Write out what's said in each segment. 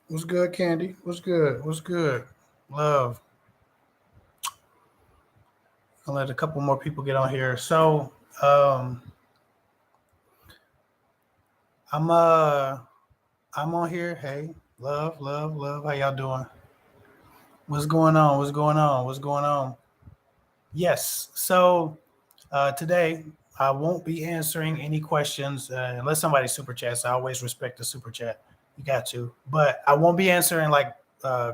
What's good, Candy? What's good? What's good? Love. I'll let a couple more people get on here. Um, I'm uh, I'm on here. Hey, love, love, love. How y'all doing? What's going on? What's going on? What's going on? Yes. Today I won't be answering any questions unless somebody super chats. I always respect the super chat. You got to, but I won't be answering like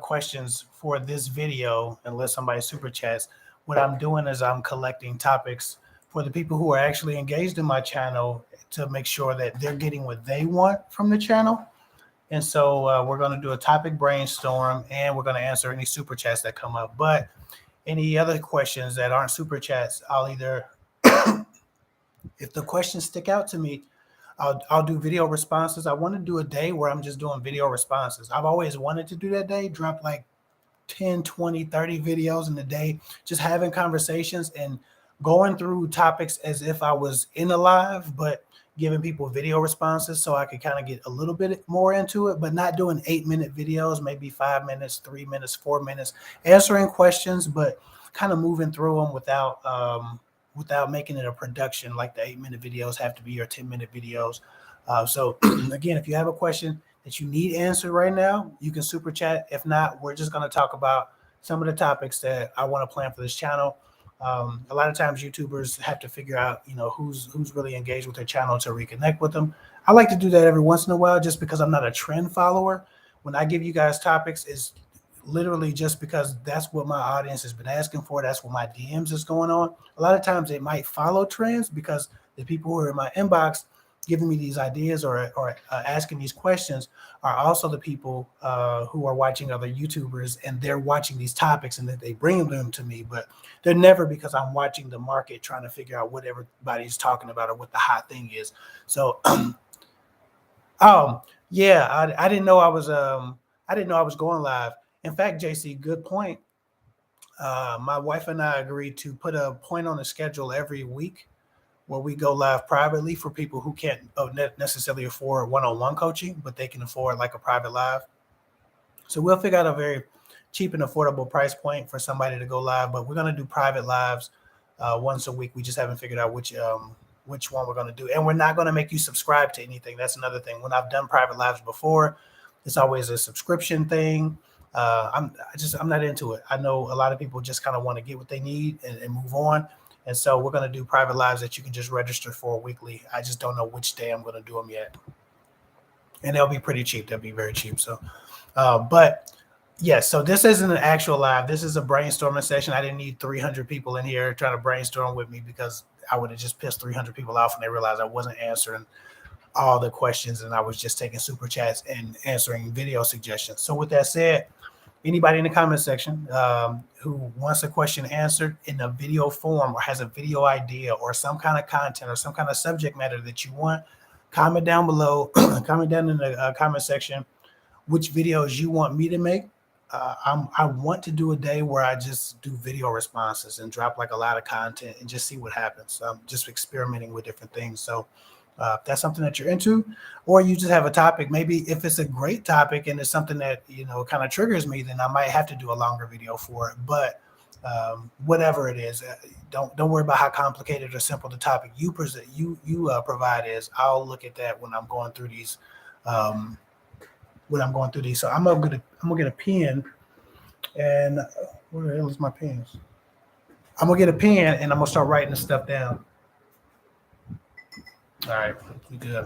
questions for this video unless somebody super chats. What I'm doing is I'm collecting topics for the people who are actually engaged in my channel to make sure that they're getting what they want from the channel. And we're going to do a topic brainstorm and we're going to answer any super chats that come up. But any other questions that aren't super chats, I'll either, if the questions stick out to me, I'll do video responses. I want to do a day where I'm just doing video responses. I've always wanted to do that day, drop like 10, 20, 30 videos in a day, just having conversations and going through topics as if I was in a live, but giving people video responses so I could kind of get a little bit more into it, but not doing 8-minute videos, maybe 5 minutes, 3 minutes, 4 minutes, answering questions, but kind of moving through them without making it a production like the 8-minute videos have to be or 10-minute videos. So again, if you have a question that you need answered right now, you can super chat. If not, we're just going to talk about some of the topics that I want to plan for this channel. A lot of times YouTubers have to figure out, who's really engaged with their channel to reconnect with them. I like to do that every once in a while just because I'm not a trend follower. When I give you guys topics, is literally just because that's what my audience has been asking for. That's what my DMs is going on. A lot of times they might follow trends because the people who are in my inbox giving me these ideas or asking these questions are also the people who are watching other YouTubers and they're watching these topics and that they bring them to me. But they're never because I'm watching the market trying to figure out what everybody's talking about or what the hot thing is. So, yeah, I didn't know I didn't know I was going live. In fact, JC, good point. My wife and I agreed to put a point on the schedule every week where we go live privately for people who can't necessarily afford one-on-one coaching, but they can afford like a private live. So we'll figure out a very cheap and affordable price point for somebody to go live, but we're going to do private lives once a week. We just haven't figured out which one we're going to do, and we're not going to make you subscribe to anything. That's another thing. When I've done private lives before, it's always a subscription thing. I'm not into it. I know a lot of people just kind of want to get what they need and move on. And so we're going to do private lives that you can just register for weekly. I just don't know which day I'm going to do them yet. And they'll be pretty cheap. They'll be very cheap. But yes, so this isn't an actual live. This is a brainstorming session. I didn't need 300 people in here trying to brainstorm with me because I would have just pissed 300 people off when they realized I wasn't answering all the questions and I was just taking super chats and answering video suggestions. So with that said, anybody in the comment section who wants a question answered in a video form or has a video idea or some kind of content or some kind of subject matter that you want, comment down below, comment down in the comment section which videos you want me to make. I want to do a day where I just do video responses and drop like a lot of content and just see what happens. I'm just experimenting with different things. So if that's something that you're into, or you just have a topic, maybe if it's a great topic and it's something that kind of triggers me, then I might have to do a longer video for it. But whatever it is, don't worry about how complicated or simple the topic you provide is. I'll look at that when I'm going through these. So I'm gonna get a pen, and where the hell is my pens? I'm gonna get a pen and I'm gonna start writing this stuff down. All right, we good.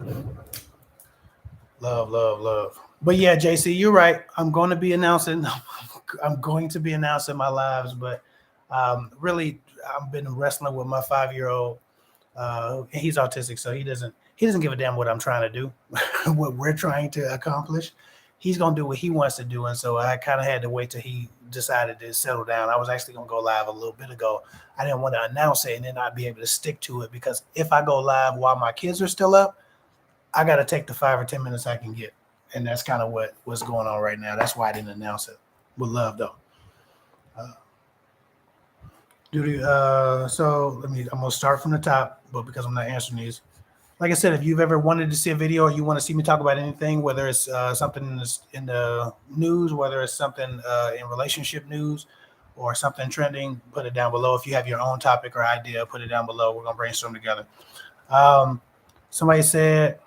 Love, love, love. But yeah, JC, you're right. I'm going to be announcing. I'm going to be announcing my lives, but really, I've been wrestling with my 5-year-old. He's autistic, so he doesn't give a damn what I'm trying to do, what we're trying to accomplish. He's gonna do what he wants to do, and so I kind of had to wait till he decided to settle down. I was actually gonna go live a little bit ago. I didn't want to announce it and then not be able to stick to it because if I go live while my kids are still up, I got to take the 5 or 10 minutes I can get, and that's kind of what's going on right now. That's why I didn't announce it. With love though. So I'm gonna start from the top, but because I'm not answering these, like I said, if you've ever wanted to see a video or you want to see me talk about anything, whether it's something in the news, whether it's something in relationship news or something trending, put it down below. If you have your own topic or idea, put it down below. We're going to brainstorm together. Somebody said,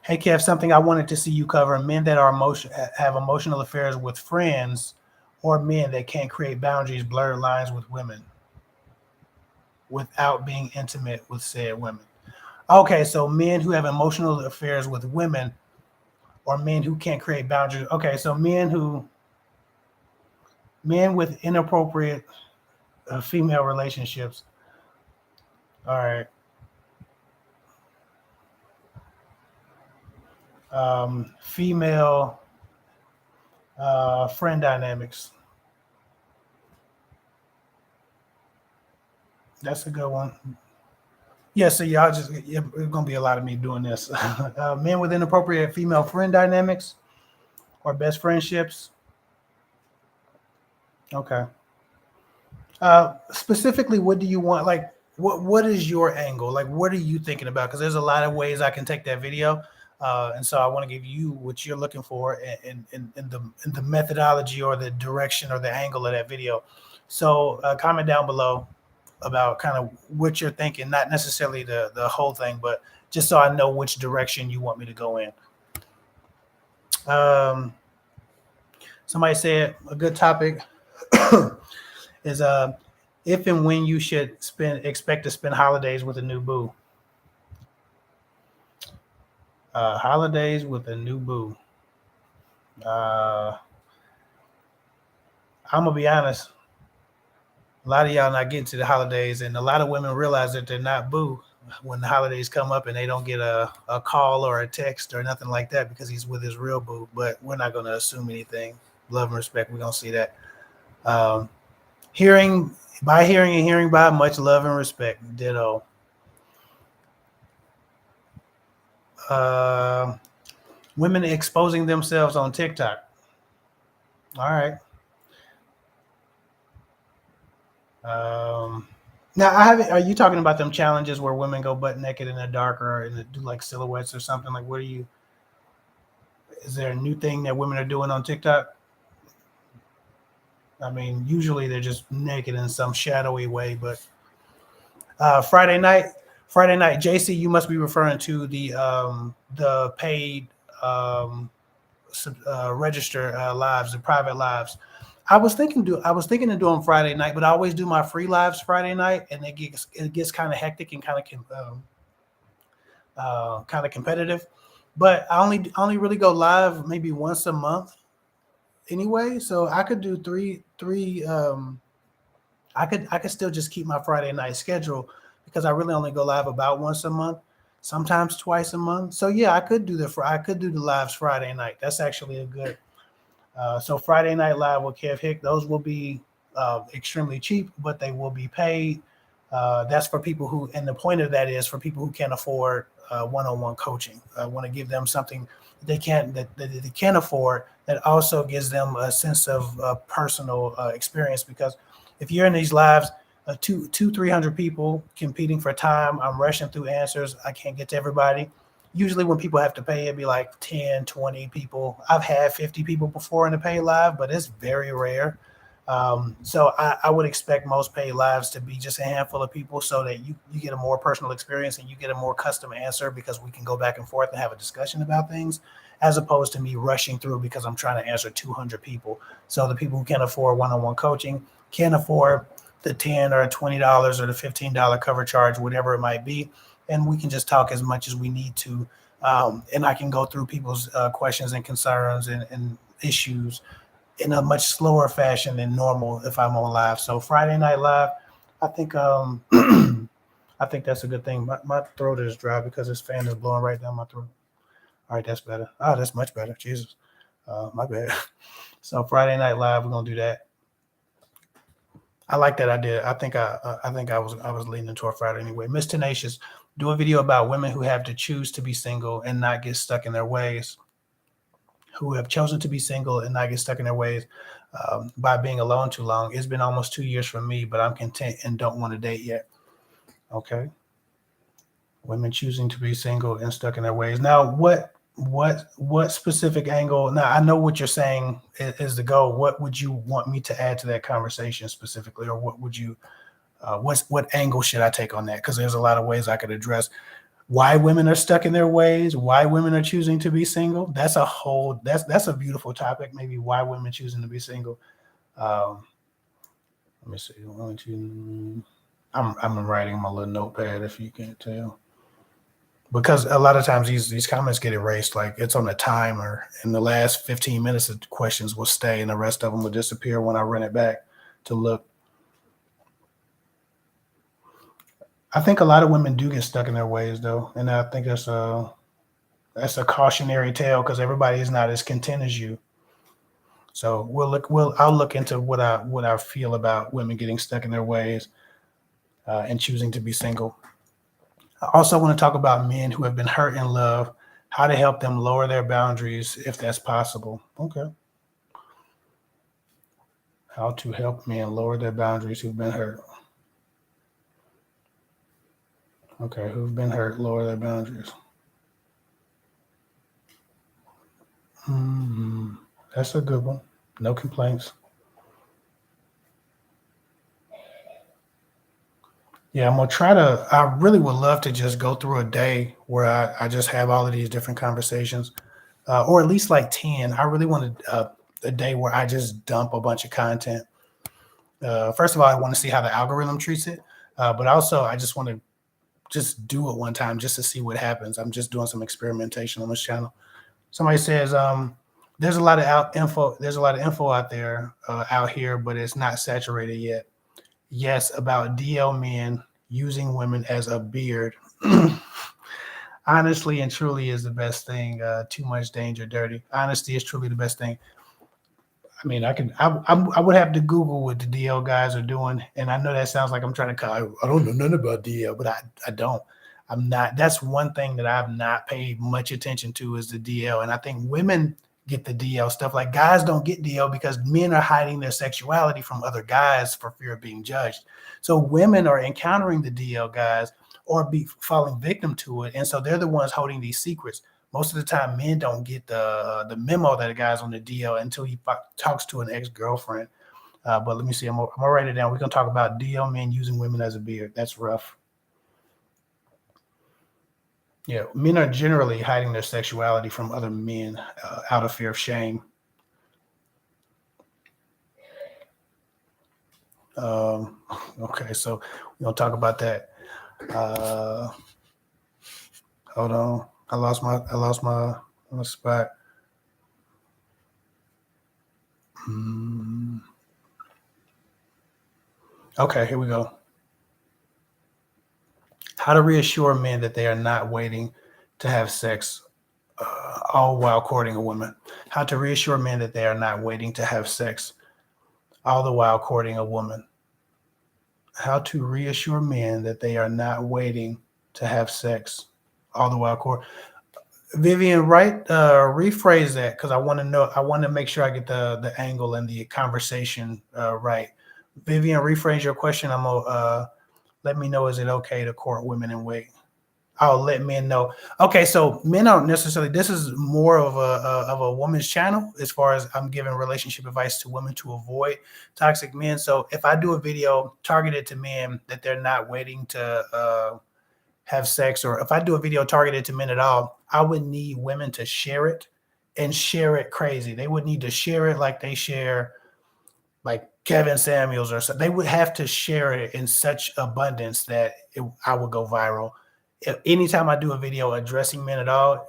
hey, Kev, something I wanted to see you cover: men that are have emotional affairs with friends, or men that can't create boundaries, blurred lines with women without being intimate with said women. Okay, so men who have emotional affairs with women, or men who can't create boundaries. Okay, so men with inappropriate female relationships. All right. Female friend dynamics. That's a good one. Yeah, so y'all just, it's gonna be a lot of me doing this. Men with inappropriate female friend dynamics or best friendships. Okay. Specifically, what do you want? Like, what is your angle? Like, what are you thinking about? Because there's a lot of ways I can take that video, and so I want to give you what you're looking for in the methodology or the direction or the angle of that video. So comment down below about kind of what you're thinking, not necessarily the whole thing, but just so I know which direction you want me to go in. Somebody said a good topic is if and when you should expect to spend holidays with a new boo. Holidays with a new boo. I'm gonna be honest. A lot of y'all not getting to the holidays, and a lot of women realize that they're not boo when the holidays come up and they don't get a call or a text or nothing like that because he's with his real boo. But we're not gonna assume anything. Love and respect. We're gonna see that. Hearing by, much love and respect. Ditto. Women exposing themselves on TikTok. All right. Now I haven't. Are you talking about them challenges where women go butt naked in the dark or do like silhouettes or something? Like, what are you? Is there a new thing that women are doing on TikTok? I mean, usually they're just naked in some shadowy way, but Friday night, JC, you must be referring to the paid register lives, the private lives. I was thinking of doing Friday night, but I always do my free lives Friday night, and it gets kind of hectic and kind of competitive. But I only really go live maybe once a month anyway, so I could do three. I could still just keep my Friday night schedule because I really only go live about once a month, sometimes twice a month. So yeah, I could do the lives Friday night. That's actually a good. So Friday Night Live with Kev Hick, those will be extremely cheap, but they will be paid. That's for people who, and the point of that is for people who can't afford one-on-one coaching. I want to give them something they can't afford that also gives them a sense of personal experience. Because if you're in these lives, 300 people competing for time, I'm rushing through answers. I can't get to everybody. Usually when people have to pay, it'd be like 10, 20 people. I've had 50 people before in the paid live, but it's very rare. So I would expect most paid lives to be just a handful of people so that you get a more personal experience and you get a more custom answer because we can go back and forth and have a discussion about things as opposed to me rushing through because I'm trying to answer 200 people. So the people who can't afford one-on-one coaching can't afford the $10 or $20 or the $15 cover charge, whatever it might be. And we can just talk as much as we need to. And I can go through people's questions and concerns and issues in a much slower fashion than normal if I'm on live. So Friday Night Live, I think I think that's a good thing. My throat is dry because this fan is blowing right down my throat. All right, that's better. Oh, that's much better. Jesus. My bad. So Friday Night Live, we're gonna do that. I like that idea. I think I was leaning toward Friday anyway. Miss Tenacious, do a video about women who have to choose to be single and not get stuck in their ways. Who have chosen to be single and not get stuck in their ways by being alone too long. It's been almost 2 years for me, but I'm content and don't want to date yet. Okay. Women choosing to be single and stuck in their ways. Now, what specific angle? Now, I know what you're saying is the goal. What would you want me to add to that conversation specifically, or what would you? What angle should I take on that? Because there's a lot of ways I could address why women are stuck in their ways, why women are choosing to be single. That's a beautiful topic. Maybe why women choosing to be single. Um, Let me see. I'm writing my little notepad if you can't tell. Because a lot of times these comments get erased, like it's on a timer, and the last 15 minutes of questions will stay, and the rest of them will disappear when I run it back to look. I think a lot of women do get stuck in their ways, though, and I think that's a cautionary tale because everybody is not as content as you. So I'll look into what I feel about women getting stuck in their ways and choosing to be single. I also want to talk about men who have been hurt in love, how to help them lower their boundaries if that's possible. Okay. How to help men lower their boundaries who've been hurt. Okay, who've been hurt, lower their boundaries. That's a good one. No complaints. Yeah, I'm gonna try to. I really would love to just go through a day where I just have all of these different conversations, or at least like 10. I really wanted a day where I just dump a bunch of content. First of all, I want to see how the algorithm treats it, but also I just want to just do it one time just to see what happens. I'm just doing some experimentation on this channel. Somebody says, there's a lot of info. There's a lot of info out there, out here, but it's not saturated yet. Yes, about DL men using women as a beard. Honestly and truly is the best thing. Too much danger, dirty. Honesty is truly the best thing. I mean, I would have to Google what the DL guys are doing, and I know that sounds like I'm trying to call. I don't know nothing about DL, but I don't. I'm not. That's one thing that I've not paid much attention to is the DL, and I think women get the DL stuff. Like guys don't get DL because men are hiding their sexuality from other guys for fear of being judged. So women are encountering the DL guys or be falling victim to it, and so they're the ones holding these secrets. Most of the time, men don't get the memo that a guy's on the DL until he talks to an ex girlfriend. But let me see. I'm gonna write it down. We're gonna talk about DL men using women as a beard. That's rough. Yeah, men are generally hiding their sexuality from other men out of fear of shame. Um, okay, so we're gonna talk about that. Uh, Hold on, I lost my spot. Okay, here we go. How to reassure men that they are not waiting to have sex, all while courting a woman. How to reassure men that they are not waiting to have sex, all the while courting a woman. How to reassure men that they are not waiting to have sex, all the while court. Vivian, rephrase that because I want to know. I want to make sure I get the angle and the conversation right. Vivian, rephrase your question. I'm gonna let me know. Is it okay to court women and wait? I'll let men know. Okay, so men aren't necessarily. This is more of a woman's channel as far as I'm giving relationship advice to women to avoid toxic men. So if I do a video targeted to men that they're not waiting to have sex, or if I do a video targeted to men at all, I would need women to share it and share it crazy. They would need to share it like they share like Kevin Samuels or so. They would have to share it in such abundance that I would go viral. Anytime I do a video addressing men at all,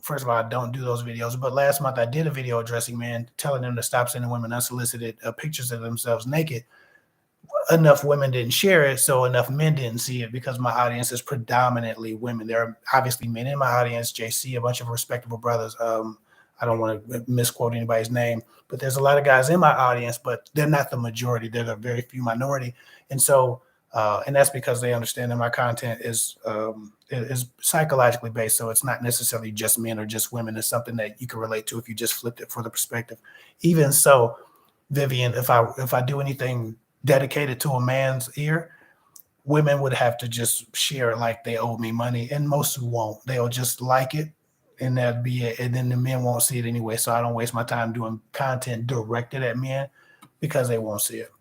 first of all, I don't do those videos. But last month I did a video addressing men, telling them to stop sending women unsolicited pictures of themselves naked. Enough women didn't share it, so enough men didn't see it because my audience is predominantly women. There are obviously men in my audience, JC, a bunch of respectable brothers. I don't want to misquote anybody's name, but there's a lot of guys in my audience, but they're not the majority. They're the very few minority. And so, and that's because they understand that my content is psychologically based. So it's not necessarily just men or just women. It's something that you can relate to if you just flipped it for the perspective. Even so, Vivian, if I do anything dedicated to a man's ear, women would have to just share it like they owe me money, and most won't. They'll just like it, and that'd be it. And then the men won't see it anyway. So I don't waste my time doing content directed at men because they won't see it.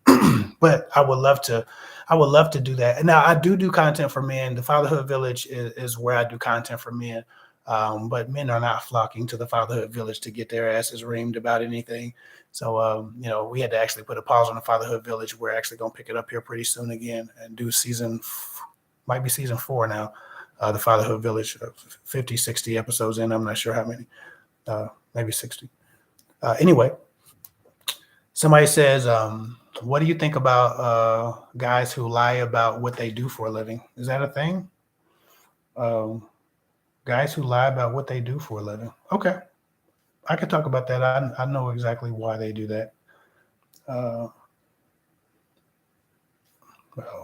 But I would love to do that. And now I do content for men. The Fatherhood Village is where I do content for men. But men are not flocking to the Fatherhood Village to get their asses reamed about anything. So, we had to actually put a pause on the Fatherhood Village. We're actually going to pick it up here pretty soon again and do might be season 4 now. The Fatherhood Village, 50, 60 episodes in. I'm not sure how many, maybe 60. Anyway, somebody says, what do you think about guys who lie about what they do for a living? Is that a thing? Guys who lie about what they do for a living. Okay. I could talk about that. I know exactly why they do that.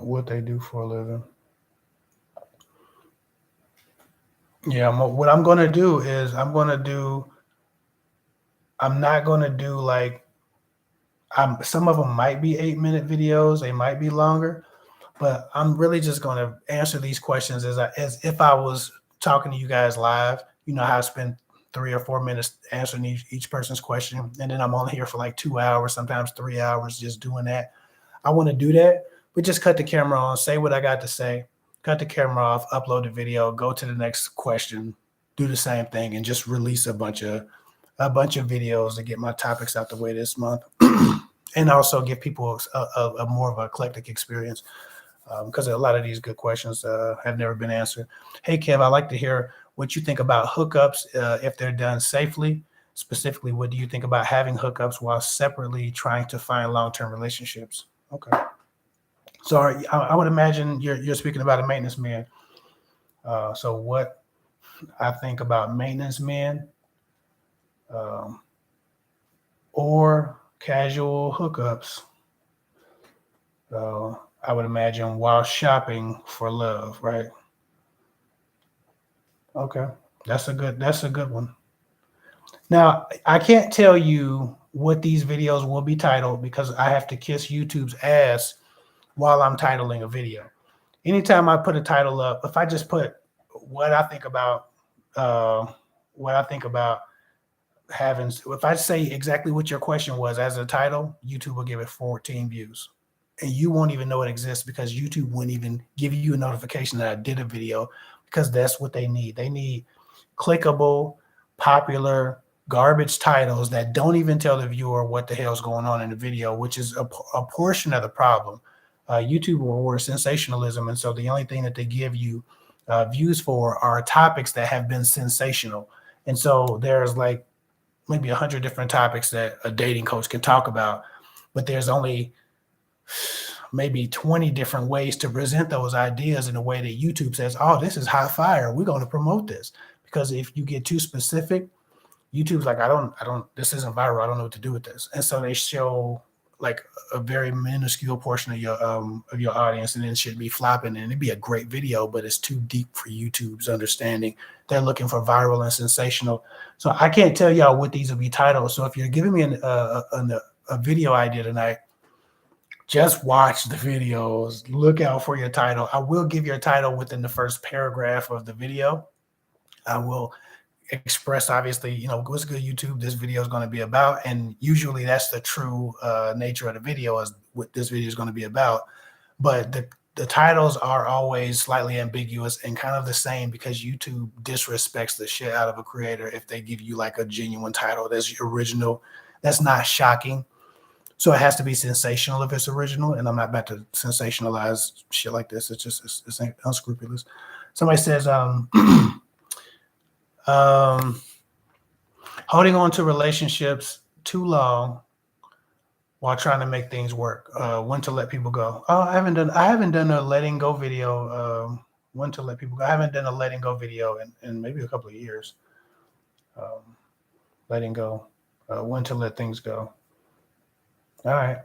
What they do for a living. Yeah, what I'm going to do is I'm not going to do like, some of them might be 8-minute videos. They might be longer, but I'm really just going to answer these questions as if I was talking to you guys live. You know how I spend 3 or 4 minutes answering each person's question, and then I'm on here for like 2 hours, sometimes 3 hours, just doing that. I want to do that, but just cut the camera on, say what I got to say, cut the camera off, upload the video, go to the next question, do the same thing, and just release a bunch of videos to get my topics out the way this month, and also give people a more of an eclectic experience. Because a lot of these good questions have never been answered. Hey, Kev, I'd like to hear what you think about hookups if they're done safely. Specifically, what do you think about having hookups while separately trying to find long-term relationships? Okay. So I would imagine you're speaking about a maintenance man. So what I think about maintenance men or casual hookups. I would imagine while shopping for love, right? Okay, that's a good one. Now, I can't tell you what these videos will be titled because I have to kiss YouTube's ass while I'm titling a video. Anytime I put a title up, if I just put what I think about having, if I say exactly what your question was as a title, YouTube will give it 14 views. And you won't even know it exists because YouTube wouldn't even give you a notification that I did a video, because that's what they need. They need clickable, popular, garbage titles that don't even tell the viewer what the hell's going on in the video, which is a portion of the problem. YouTube will reward sensationalism, and so the only thing that they give you views for are topics that have been sensational. And so there's like maybe 100 different topics that a dating coach can talk about, but there's only maybe 20 different ways to present those ideas in a way that YouTube says, oh, this is hot fire, we're going to promote this. Because if you get too specific, YouTube's like, I don't, this isn't viral, I don't know what to do with this. And so they show like a very minuscule portion of your audience, and then it should be flopping, and it'd be a great video, but it's too deep for YouTube's understanding. They're looking for viral and sensational. So I can't tell y'all what these will be titled. So if you're giving me a video idea tonight, just watch the videos, look out for your title. I will give you a title within the first paragraph of the video. I will express, obviously, what's good, YouTube, this video is going to be about. And usually that's the true nature of the video, is what this video is going to be about. But the titles are always slightly ambiguous and kind of the same, because YouTube disrespects the shit out of a creator if they give you like a genuine title that's original, that's not shocking. So it has to be sensational if it's original, and I'm not about to sensationalize shit like this. It's just it's unscrupulous. Somebody says, holding on to relationships too long while trying to make things work. When to let people go. Oh, I haven't done a letting go video. When to let people go. I haven't done a letting go video in maybe a couple of years. Letting go. When to let things go. All right.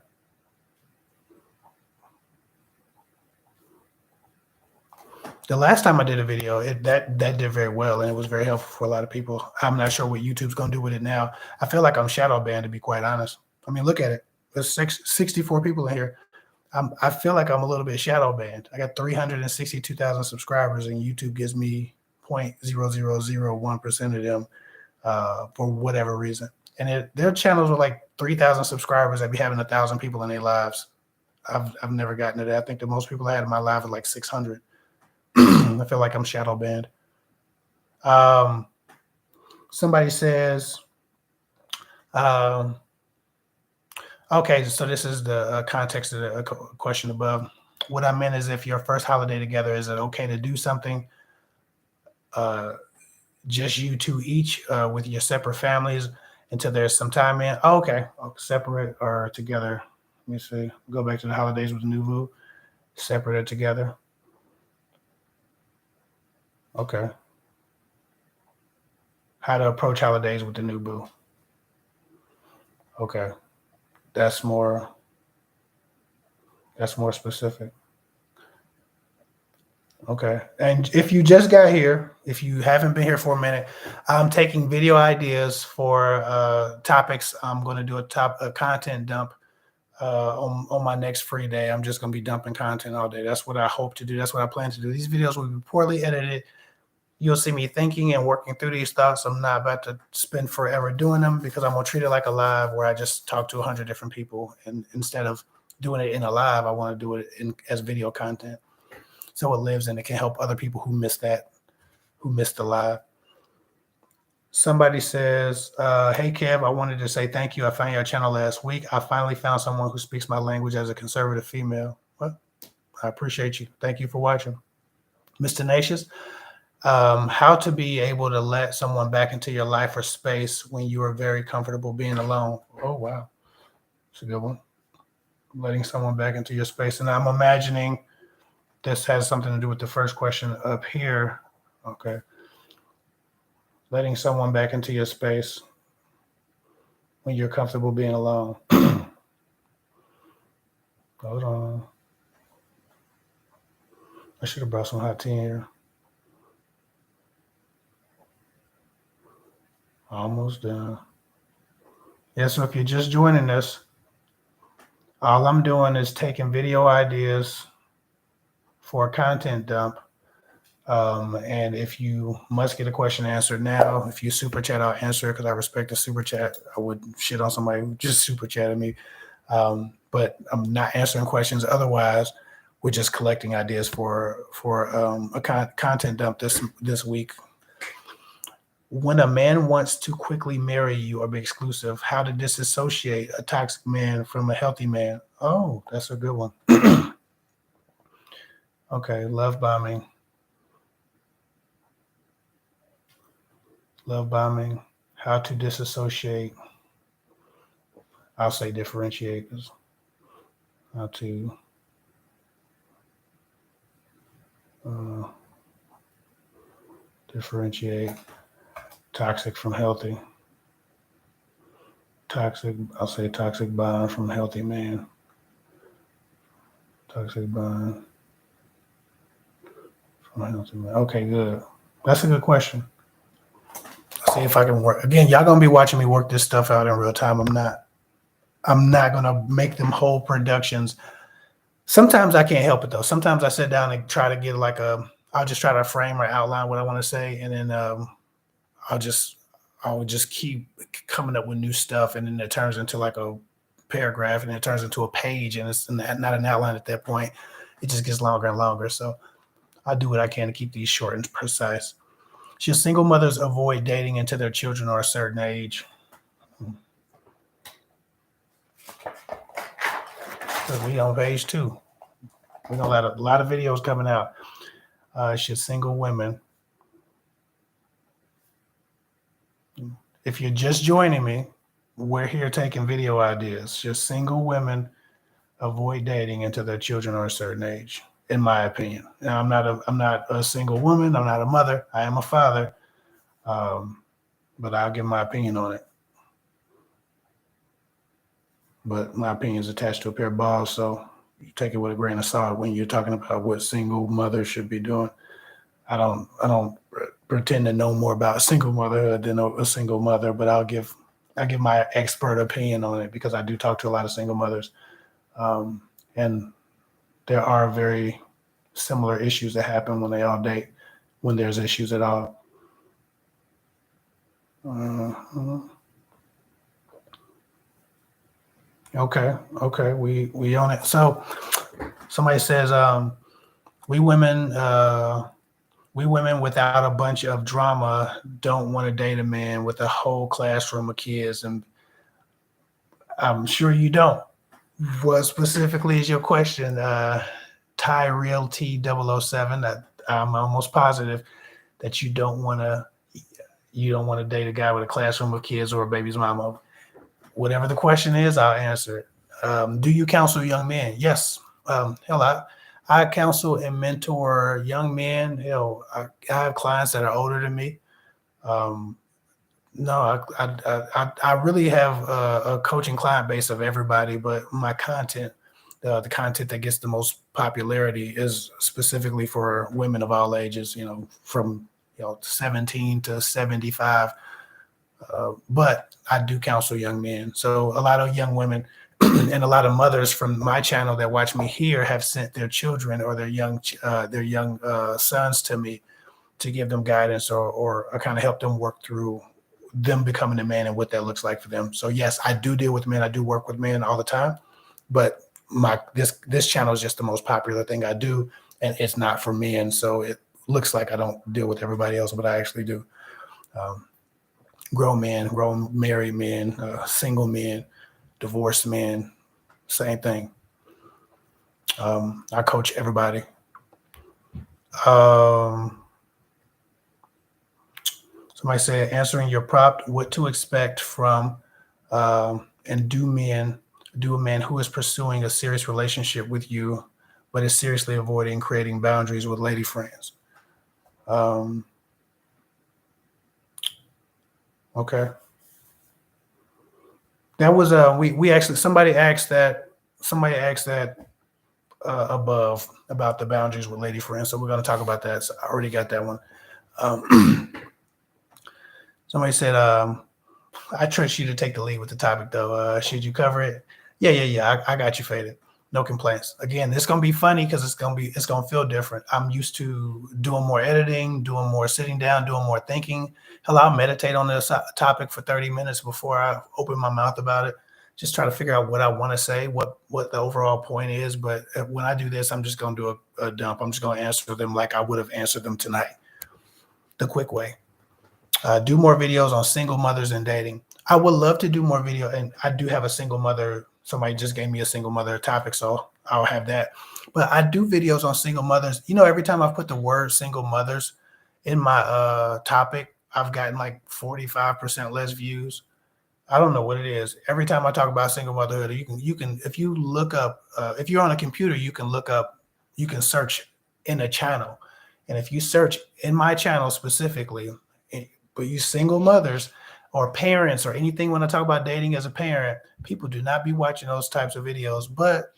The last time I did a video, that did very well, and it was very helpful for a lot of people. I'm not sure what YouTube's going to do with it now. I feel like I'm shadow banned, to be quite honest. I mean, look at it. There's 64 people in here. I feel like I'm a little bit shadow banned. I got 362,000 subscribers, and YouTube gives me 0.0001% of them for whatever reason. And their channels are like 3,000 subscribers that be having 1,000 people in their lives. I've never gotten to that. I think the most people I had in my life are like 600. I feel like I'm shadow banned. Somebody says, okay, so this is the context of the question above. What I meant is, if your first holiday together, is it okay to do something just you two each with your separate families until there's some time in? Oh, okay, separate or together. Let me see. Go back to the holidays with the new boo. Separate or together. Okay. How to approach holidays with the new boo. Okay. That's more specific. Okay. And if you just got here, if you haven't been here for a minute, I'm taking video ideas for topics. I'm going to do a content dump on my next free day. I'm just going to be dumping content all day. That's what I hope to do. That's what I plan to do. These videos will be poorly edited. You'll see me thinking and working through these thoughts. I'm not about to spend forever doing them, because I'm going to treat it like a live where I just talk to 100 different people. And instead of doing it in a live, I want to do it as video content, so it lives and it can help other people who missed the live. Somebody says, hey, Kev, I wanted to say thank you. I found your channel last week. I finally found someone who speaks my language as a conservative female. Well, I appreciate you. Thank you for watching. Miss Tenacious, how to be able to let someone back into your life or space when you are very comfortable being alone. Oh, wow. That's a good one. Letting someone back into your space. And I'm imagining this has something to do with the first question up here. Okay. Letting someone back into your space when you're comfortable being alone. Hold on. I should have brought some hot tea in here. Almost done. Yeah, so if you're just joining us, all I'm doing is taking video ideas for a content dump. And if you must get a question answered now, if you super chat, I'll answer it, because I respect the super chat. I would shit on somebody who just super chatted me. But I'm not answering questions. Otherwise, we're just collecting ideas for a content dump this week. When a man wants to quickly marry you or be exclusive, how to disassociate a toxic man from a healthy man? Oh, that's a good one. Okay, love bombing. Love bombing. How to disassociate. I'll say differentiate. How to differentiate toxic from healthy. Toxic, I'll say toxic bond from healthy man. Toxic bond from a healthy man. Okay, good. That's a good question. I'll see if I can work. Again, y'all gonna be watching me work this stuff out in real time. I'm not gonna make them whole productions. Sometimes I can't help it though. Sometimes I sit down and try to get I'll just try to frame or outline what I want to say, and then I'll just keep coming up with new stuff, and then it turns into like a paragraph, and it turns into a page, and it's not an outline at that point. It just gets longer and longer. So I'll do what I can to keep these short and precise. Should single mothers avoid dating until their children are a certain age? We on page 2. We gonna let a lot of videos coming out. Should single women, if you're just joining me, we're here taking video ideas. Should single women avoid dating until their children are a certain age? In my opinion. Now, I'm not a single woman. I'm not a mother. I am a father. But I'll give my opinion on it. But my opinion is attached to a pair of balls, so you take it with a grain of salt when you're talking about what single mothers should be doing. I don't pretend to know more about single motherhood than a single mother, but I give my expert opinion on it, because I do talk to a lot of single mothers. And there are very similar issues that happen when they all date, when there's issues at all. Uh, okay, okay, we own it. So somebody says, we women, we women without a bunch of drama don't want to date a man with a whole classroom of kids, and I'm sure you don't. What specifically is your question, Ty Real T007? That I'm almost positive that you don't want to date a guy with a classroom of kids or a baby's mama. Whatever the question is, I'll answer it. Do you counsel young men? Yes. Hell, I counsel and mentor young men. Hell, I have clients that are older than me. Um, no, I really have a coaching client base of everybody, but my content, the content that gets the most popularity is specifically for women of all ages, from 17 to 75. But I do counsel young men. So a lot of young women and a lot of mothers from my channel that watch me here have sent their children or their young sons to me to give them guidance or kind of help them work through them becoming a man and what that looks like for them. So yes, I do deal with men. I do work with men all the time, but this channel is just the most popular thing I do, and it's not for men. So it looks like I don't deal with everybody else, but I actually do. Grown men, grown married men, single men, divorced men, same thing. I coach everybody. Somebody said, answering your prop, what to expect from and do a man who is pursuing a serious relationship with you, but is seriously avoiding creating boundaries with lady friends. Okay. That was we actually somebody asked that above about the boundaries with lady friends. So we're going to talk about that. So I already got that one. Somebody said, I trust you to take the lead with the topic though. Should you cover it? Yeah. I got you, Faded. No complaints. Again, it's gonna be funny because it's gonna feel different. I'm used to doing more editing, doing more sitting down, doing more thinking. Hell, I'll meditate on this topic for 30 minutes before I open my mouth about it. Just try to figure out what I want to say, what the overall point is. But when I do this, I'm just gonna do a dump. I'm just gonna answer them like I would have answered them tonight, the quick way. Do more videos on single mothers and dating. I would love to do more video, and I do have a single mother. Somebody just gave me a single mother topic, so I'll have that. But I do videos on single mothers. Every time I put the word single mothers in my topic, I've gotten like 45% less views. I don't know what it is. Every time I talk about single motherhood, you can if you look up if you're on a computer, you can search in a channel, and if you search in my channel specifically, but you single mothers or parents or anything, when I talk about dating as a parent, people do not be watching those types of videos. But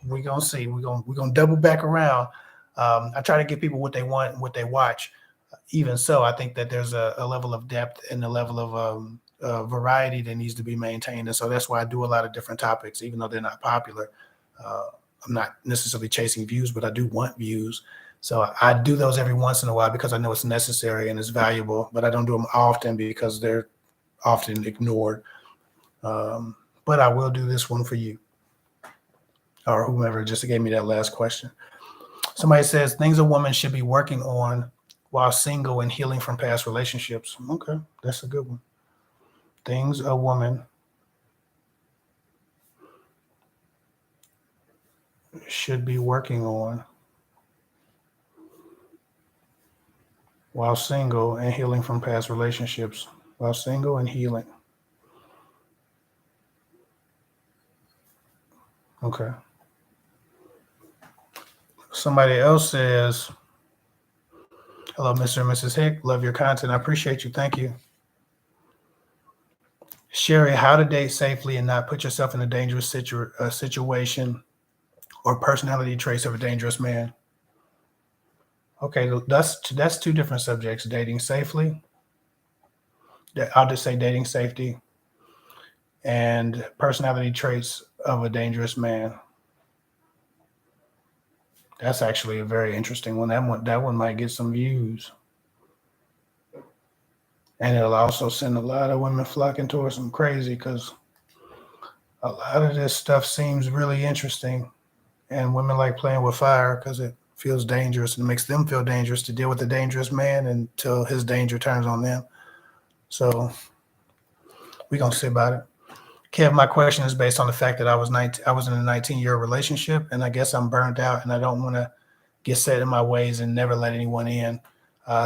we're gonna see. We're gonna double back around. I try to give people what they want and what they watch. Even so, I think that there's a level of depth and a level of variety that needs to be maintained, and so that's why I do a lot of different topics, even though they're not popular. I'm not necessarily chasing views, but I do want views. So I do those every once in a while because I know it's necessary and it's valuable, but I don't do them often because they're often ignored. But I will do this one for you or whomever just gave me that last question. Somebody says things a woman should be working on while single and healing from past relationships. Okay, that's a good one. Things a woman should be working on while single and healing from past relationships. While single and healing. Okay. Somebody else says, hello, Mr. and Mrs. Hick. Love your content. I appreciate you. Thank you. Sherry, how to date safely and not put yourself in a dangerous situation or personality traits of a dangerous man. Okay, that's two different subjects. Dating safely. I'll just say dating safety and personality traits of a dangerous man. That's actually a very interesting one. That one might get some views. And it'll also send a lot of women flocking towards them crazy because a lot of this stuff seems really interesting. And women like playing with fire because it feels dangerous and makes them feel dangerous to deal with a dangerous man until his danger turns on them. So we're going to see about it. Kev, my question is based on the fact that I was in a 19-year relationship, and I guess I'm burned out, and I don't want to get set in my ways and never let anyone in,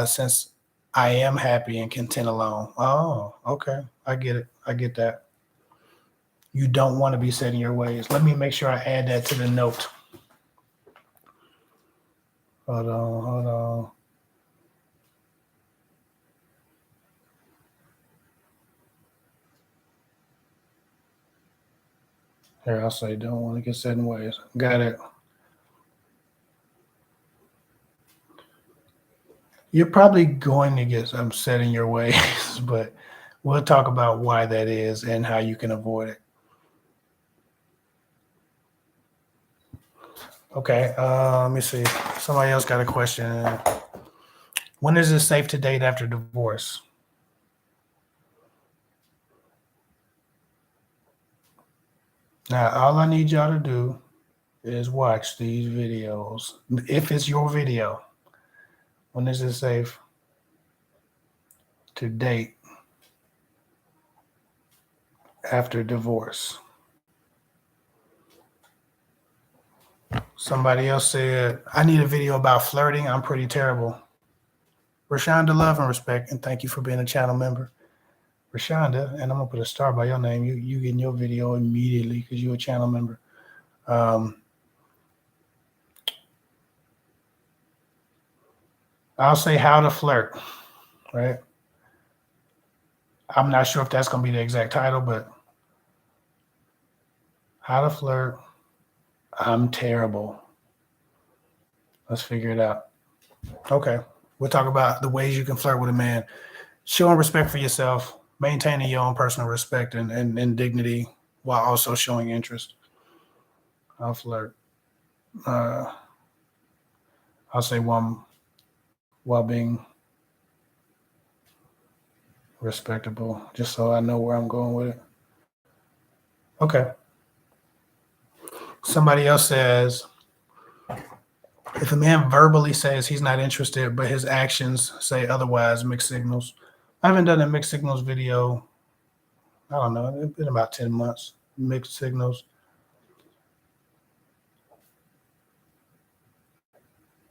since I am happy and content alone. Oh, okay, I get it. I get that. You don't want to be set in your ways. Let me make sure I add that to the note. Hold on, hold on. Here, I'll say don't want to get set in ways. Got it. You're probably going to get set in your ways, but we'll talk about why that is and how you can avoid it. Okay, let me see. Somebody else got a question. When is it safe to date after divorce? Now, all I need y'all to do is watch these videos. If it's your video, when is it safe to date after divorce? Somebody else said, I need a video about flirting. I'm pretty terrible. Rashonda, love and respect, and thank you for being a channel member. Rashonda, and I'm going to put a star by your name. You getting your video immediately because you're a channel member. I'll say how to flirt, right? I'm not sure if that's going to be the exact title, but how to flirt. I'm terrible. Let's figure it out. Okay. We'll talk about the ways you can flirt with a man. Showing respect for yourself, maintaining your own personal respect and dignity while also showing interest. I'll flirt. I'll say one while being respectable, just so I know where I'm going with it. Okay. Somebody else says, if a man verbally says he's not interested, but his actions say otherwise, mixed signals. I haven't done a mixed signals video. I don't know. It's been about 10 months. Mixed signals.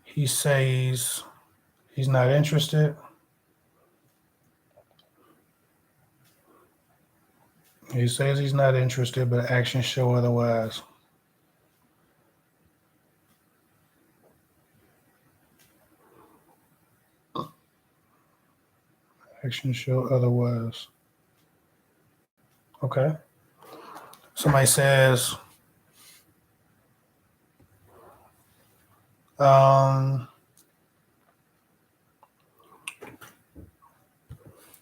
He says he's not interested. He says he's not interested, but actions show otherwise. Actions show otherwise. Okay. Somebody says,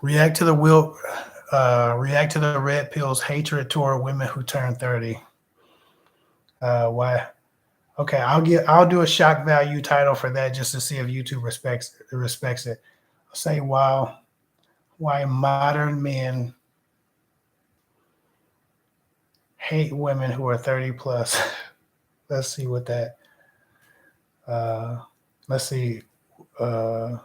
react to the red pill's hatred toward women who turn 30. Why? Okay, I'll do a shock value title for that just to see if YouTube respects it. I'll say why modern men hate women who are 30 plus. Let's see what that. Let's see how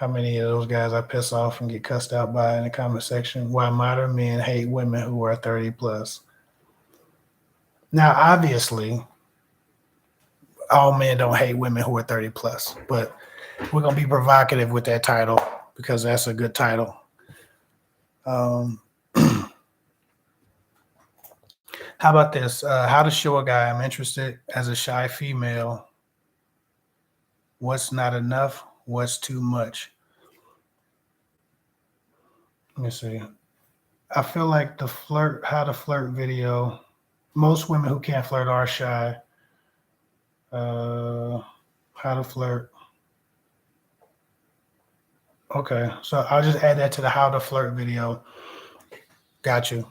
many of those guys I piss off and get cussed out by in the comment section. Why modern men hate women who are 30 plus. Now, obviously, all men don't hate women who are 30 plus, but we're going to be provocative with that title because that's a good title. How about this? How to show a guy I'm interested as a shy female. What's not enough? What's too much? Let me see. I feel like the how to flirt video, most women who can't flirt are shy. How to flirt. Okay, so I'll just add that to the how to flirt video. Got you.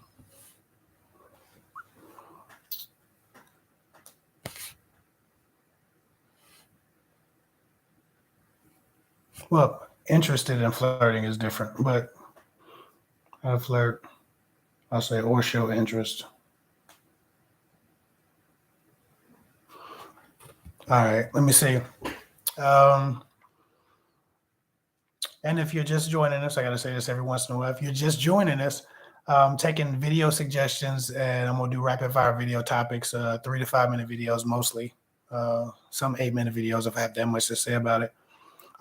Well, interested in flirting is different, but I flirt, I'll say, or show interest. All right, let me see. Um, and if you're just joining us, I got to say this every once in a while. If you're just joining us, taking video suggestions, and I'm going to do rapid fire video topics, 3 to 5 minute videos mostly, some 8 minute videos if I have that much to say about it.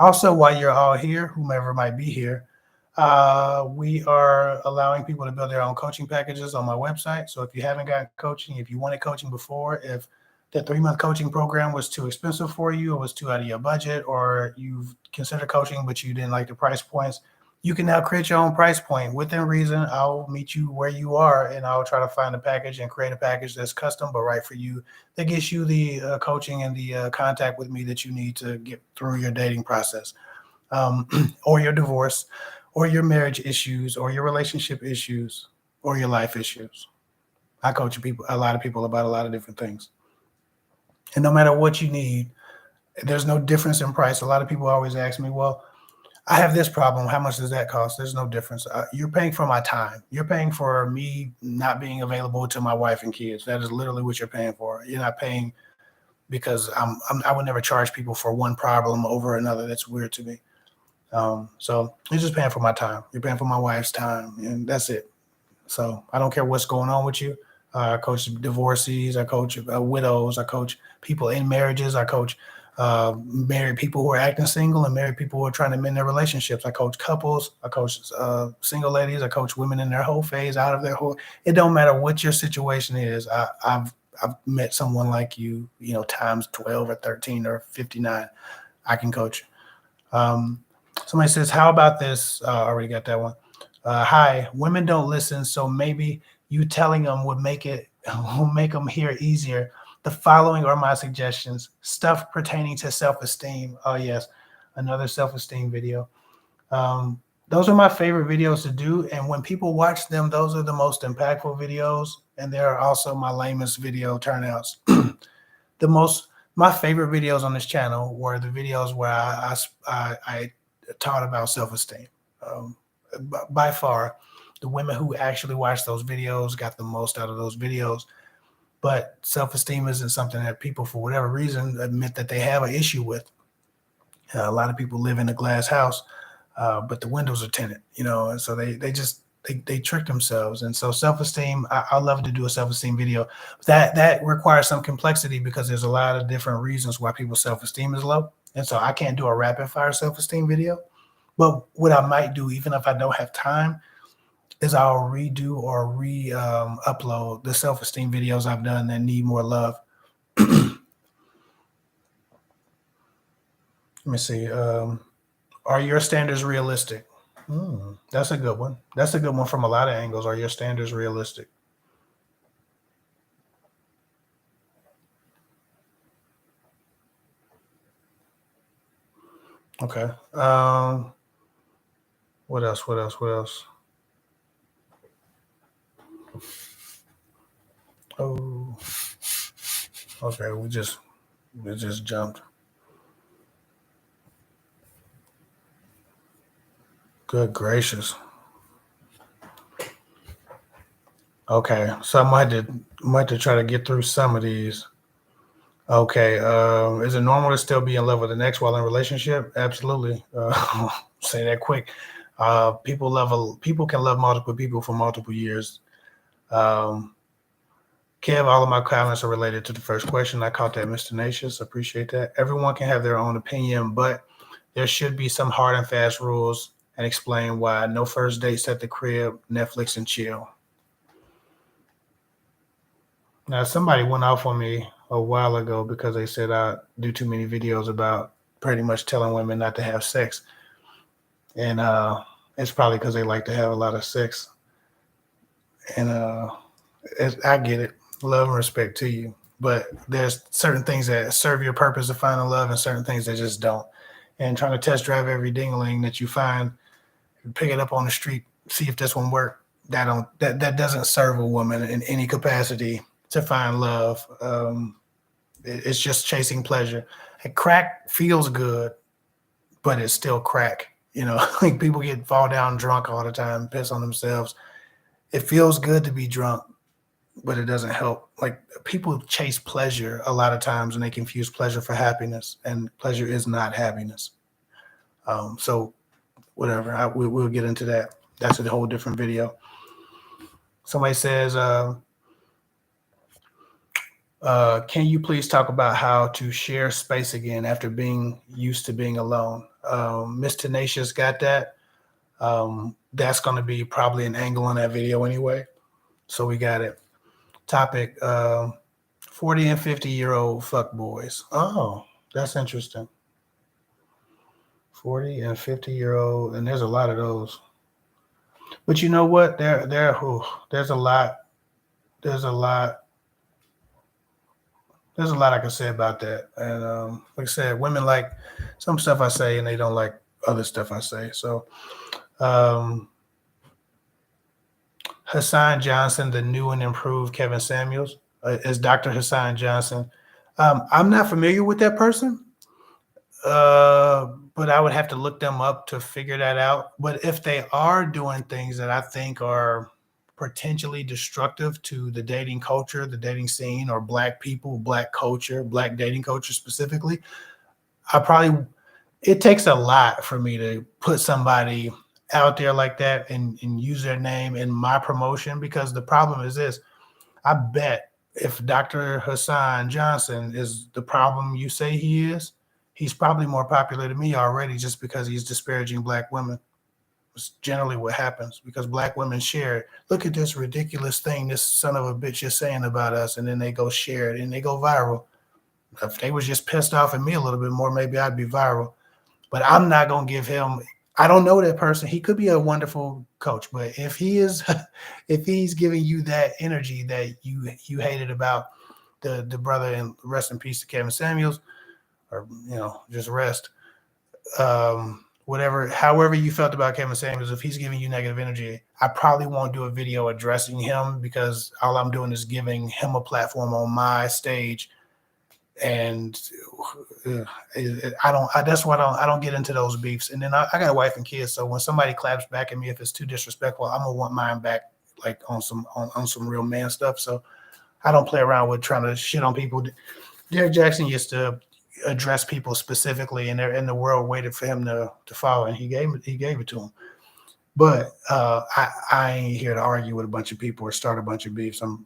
Also, while you're all here, whomever might be here, we are allowing people to build their own coaching packages on my website. So if you haven't gotten coaching, if you wanted coaching before, if the 3 month coaching program was too expensive for you, or was too out of your budget, or you've considered coaching but you didn't like the price points, you can now create your own price point within reason. I'll meet you where you are, and I'll try to find a package and create a package that's custom but right for you, that gets you the coaching and the contact with me that you need to get through your dating process, or your divorce, or your marriage issues, or your relationship issues, or your life issues. I coach people, a lot of people, about a lot of different things. And no matter what you need, there's no difference in price. A lot of people always ask me, well, I have this problem. How much does that cost? There's no difference. You're paying for my time. You're paying for me not being available to my wife and kids. That is literally what you're paying for. You're not paying because I would never charge people for one problem over another. That's weird to me. So you're just paying for my time. You're paying for my wife's time, and that's it. So I don't care what's going on with you. I coach divorcees. I coach widows. I coach people in marriages. I coach married people who are acting single and married people who are trying to mend their relationships. I coach couples. I coach single ladies. I coach women in their whole phase, out of their whole. It don't matter what your situation is. I've met someone like you, times 12 or 13 or 59. I can coach. Somebody says, how about this? Already got that one. Hi, women don't listen, so maybe you telling them would make them hear easier. The following are my suggestions. Stuff pertaining to self-esteem. Oh yes, another self-esteem video. Those are my favorite videos to do, and when people watch them, those are the most impactful videos, and they're also my lamest video turnouts. My favorite videos on this channel were the videos where I taught about self-esteem. Um, by far, the women who actually watched those videos got the most out of those videos. But self-esteem isn't something that people, for whatever reason, admit that they have an issue with. A lot of people live in a glass house, but the windows are tinted, and so they trick themselves. And so self-esteem, I love to do a self-esteem video. That requires some complexity because there's a lot of different reasons why people's self-esteem is low. And so I can't do a rapid fire self-esteem video. But what I might do, even if I don't have time, is I'll redo or upload the self-esteem videos I've done that need more love. Let me see. Are your standards realistic? That's a good one. That's a good one from a lot of angles. Are your standards realistic? Okay. What else? What else? What else? Oh, okay. We just jumped. Good gracious. Okay, so I might to try to get through some of these. Okay, is it normal to still be in love with an ex while in a relationship? Absolutely. Say that quick. People can love multiple people for multiple years. Um, Kev, all of my comments are related to the first question. I caught that, Mr. Tenacious. Appreciate that. Everyone can have their own opinion, but there should be some hard and fast rules, and explain why. No first dates at the crib, Netflix and chill. Now, somebody went off on me a while ago because they said I do too many videos about pretty much telling women not to have sex. And it's probably because they like to have a lot of sex. And I get it. Love and respect to you. But there's certain things that serve your purpose of finding love and certain things that just don't. And trying to test drive every dingling that you find, pick it up on the street, see if this one works. That doesn't serve a woman in any capacity to find love. It's just chasing pleasure. And crack feels good, but it's still crack. Like people fall down drunk all the time, piss on themselves. It feels good to be drunk, but it doesn't help. Like people chase pleasure a lot of times and they confuse pleasure for happiness, and pleasure is not happiness. So whatever, we'll get into that. That's a whole different video. Somebody says, can you please talk about how to share space again after being used to being alone? Miss Tenacious got that. That's going to be probably an angle on that video anyway. So we got it. Topic, 40 and 50-year-old fuck boys. Oh, that's interesting. 40 and 50-year-old, and there's a lot of those. But you know what? There's a lot. There's a lot I can say about that. And like I said, women like some stuff I say and they don't like other stuff I say. So Hassan Johnson, the new and improved Kevin Samuels, is Dr. Hassan Johnson. I'm not familiar with that person, but I would have to look them up to figure that out. But if they are doing things that I think are potentially destructive to the dating culture, the dating scene, or Black people, Black culture, Black dating culture specifically, it takes a lot for me to put somebody out there like that and use their name in my promotion, because the problem is this. I bet if Dr. Hassan Johnson is the problem you say he is, he's probably more popular than me already just because he's disparaging Black women. It's generally what happens because Black women share, look at this ridiculous thing this son of a bitch is saying about us, and then they go share it and they go viral. If they was just pissed off at me a little bit more, maybe I'd be viral. But I'm not going to give him, I don't know that person. He could be a wonderful coach, but if he's giving you that energy that you hated about the brother, and rest in peace to Kevin Samuels, or just rest. However you felt about Kevin Samuels, if he's giving you negative energy, I probably won't do a video addressing him, because all I'm doing is giving him a platform on my stage. And that's why I don't get into those beefs. And then I got a wife and kids, so when somebody claps back at me, if it's too disrespectful, I'm gonna want mine back, like on some real man stuff. So I don't play around with trying to shit on people. Derek Jackson used to address people specifically, and the world waited for him to follow, and he gave it to him. But I ain't here to argue with a bunch of people or start a bunch of beefs. I'm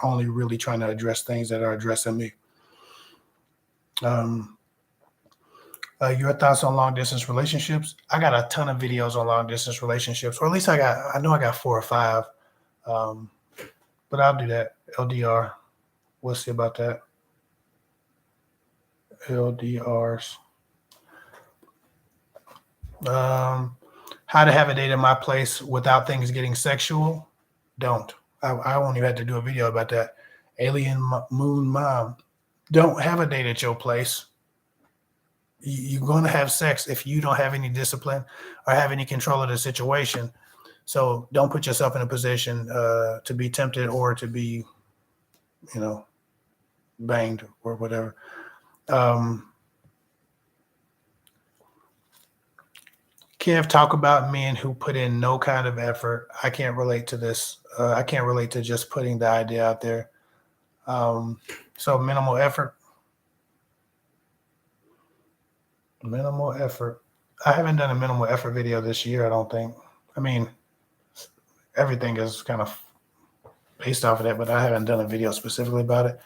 only really trying to address things that are addressing me. Your thoughts on long distance relationships? I got a ton of videos on long distance relationships, or at least I know I got 4 or 5. But I'll do that. LDR. We'll see about that. LDRs. How to have a date in my place without things getting sexual? Don't. I won't even have to do a video about that. Alien Moon Mom. Don't have a date at your place. You're going to have sex if you don't have any discipline or have any control of the situation. So don't put yourself in a position to be tempted or to be, banged or whatever. Kev, talk about men who put in no kind of effort. I can't relate to this. I can't relate to just putting the idea out there. So minimal effort. Minimal effort. I haven't done a minimal effort video this year, I don't think. I mean, everything is kind of based off of that, but I haven't done a video specifically about it.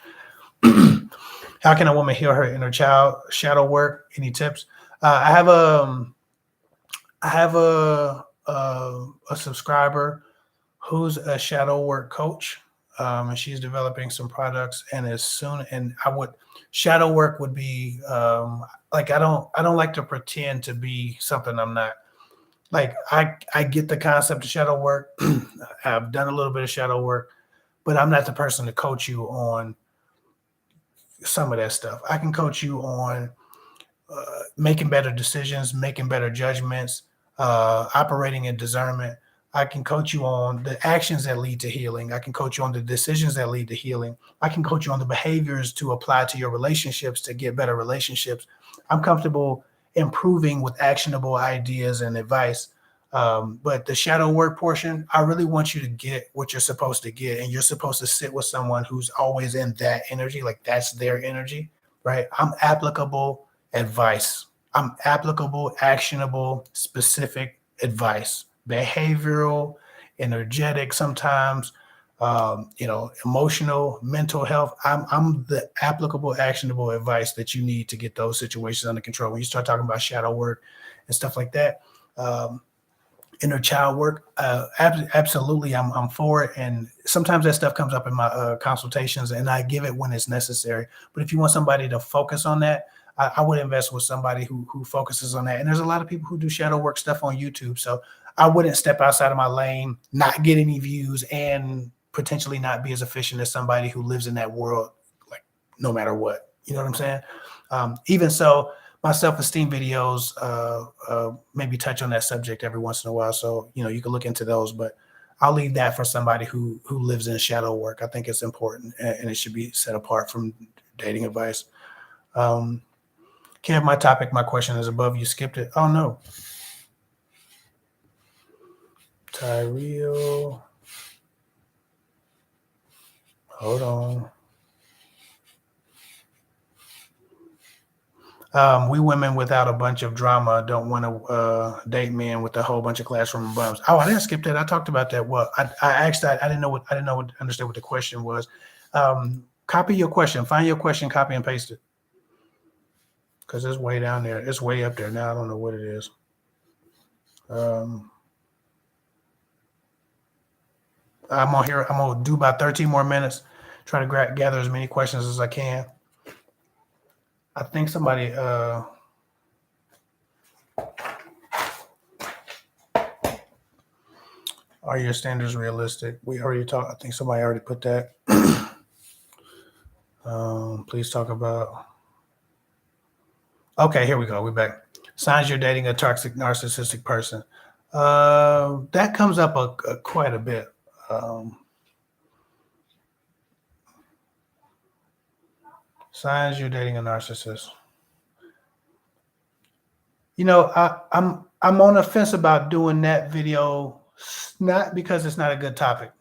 How can a woman heal her inner child? Shadow work. Any tips? I have a subscriber who's a shadow work coach, and she's developing some products. And shadow work would be like I don't like to pretend to be something I'm not. Like I get the concept of shadow work. I've done a little bit of shadow work, but I'm not the person to coach you on some of that stuff. I can coach you on making better decisions, making better judgments, operating in discernment. I can coach you on the actions that lead to healing. I can coach you on the decisions that lead to healing. I can coach you on the behaviors to apply to your relationships to get better relationships. I'm comfortable improving with actionable ideas and advice. But the shadow work portion, I really want you to get what you're supposed to get. And you're supposed to sit with someone who's always in that energy, like that's their energy, right? I'm applicable advice. I'm applicable, actionable, specific advice, behavioral, energetic sometimes, emotional, mental health. I'm the applicable, actionable advice that you need to get those situations under control. When you start talking about shadow work and stuff like that, inner child work, absolutely, I'm for it. And sometimes that stuff comes up in my consultations, and I give it when it's necessary. But if you want somebody to focus on that, I would invest with somebody who focuses on that. And there's a lot of people who do shadow work stuff on YouTube, so I wouldn't step outside of my lane, not get any views, and potentially not be as efficient as somebody who lives in that world, like no matter what. You know what I'm saying? Even so, my self-esteem videos maybe touch on that subject every once in a while. So, you can look into those, but I'll leave that for somebody who lives in shadow work. I think it's important, and it should be set apart from dating advice. Kev, my question is above. You skipped it. Oh, no. Tyrell. Hold on. We women without a bunch of drama don't want to date men with a whole bunch of classroom bums. Oh, I didn't skip that. I talked about that. Well, I asked that. I didn't understand what the question was. Copy your question. Find your question. Copy and paste it. Because it's way down there. It's way up there now. I don't know what it is. I'm on here. I'm gonna do about 13 more minutes. Try to gather as many questions as I can. I think somebody. Are your standards realistic? We already talked. I think somebody already put that. Please talk about. Okay, here we go. We're back. Signs you're dating a toxic, narcissistic person. That comes up quite a bit. Signs you're dating a narcissist. I'm on the fence about doing that video, not because it's not a good topic,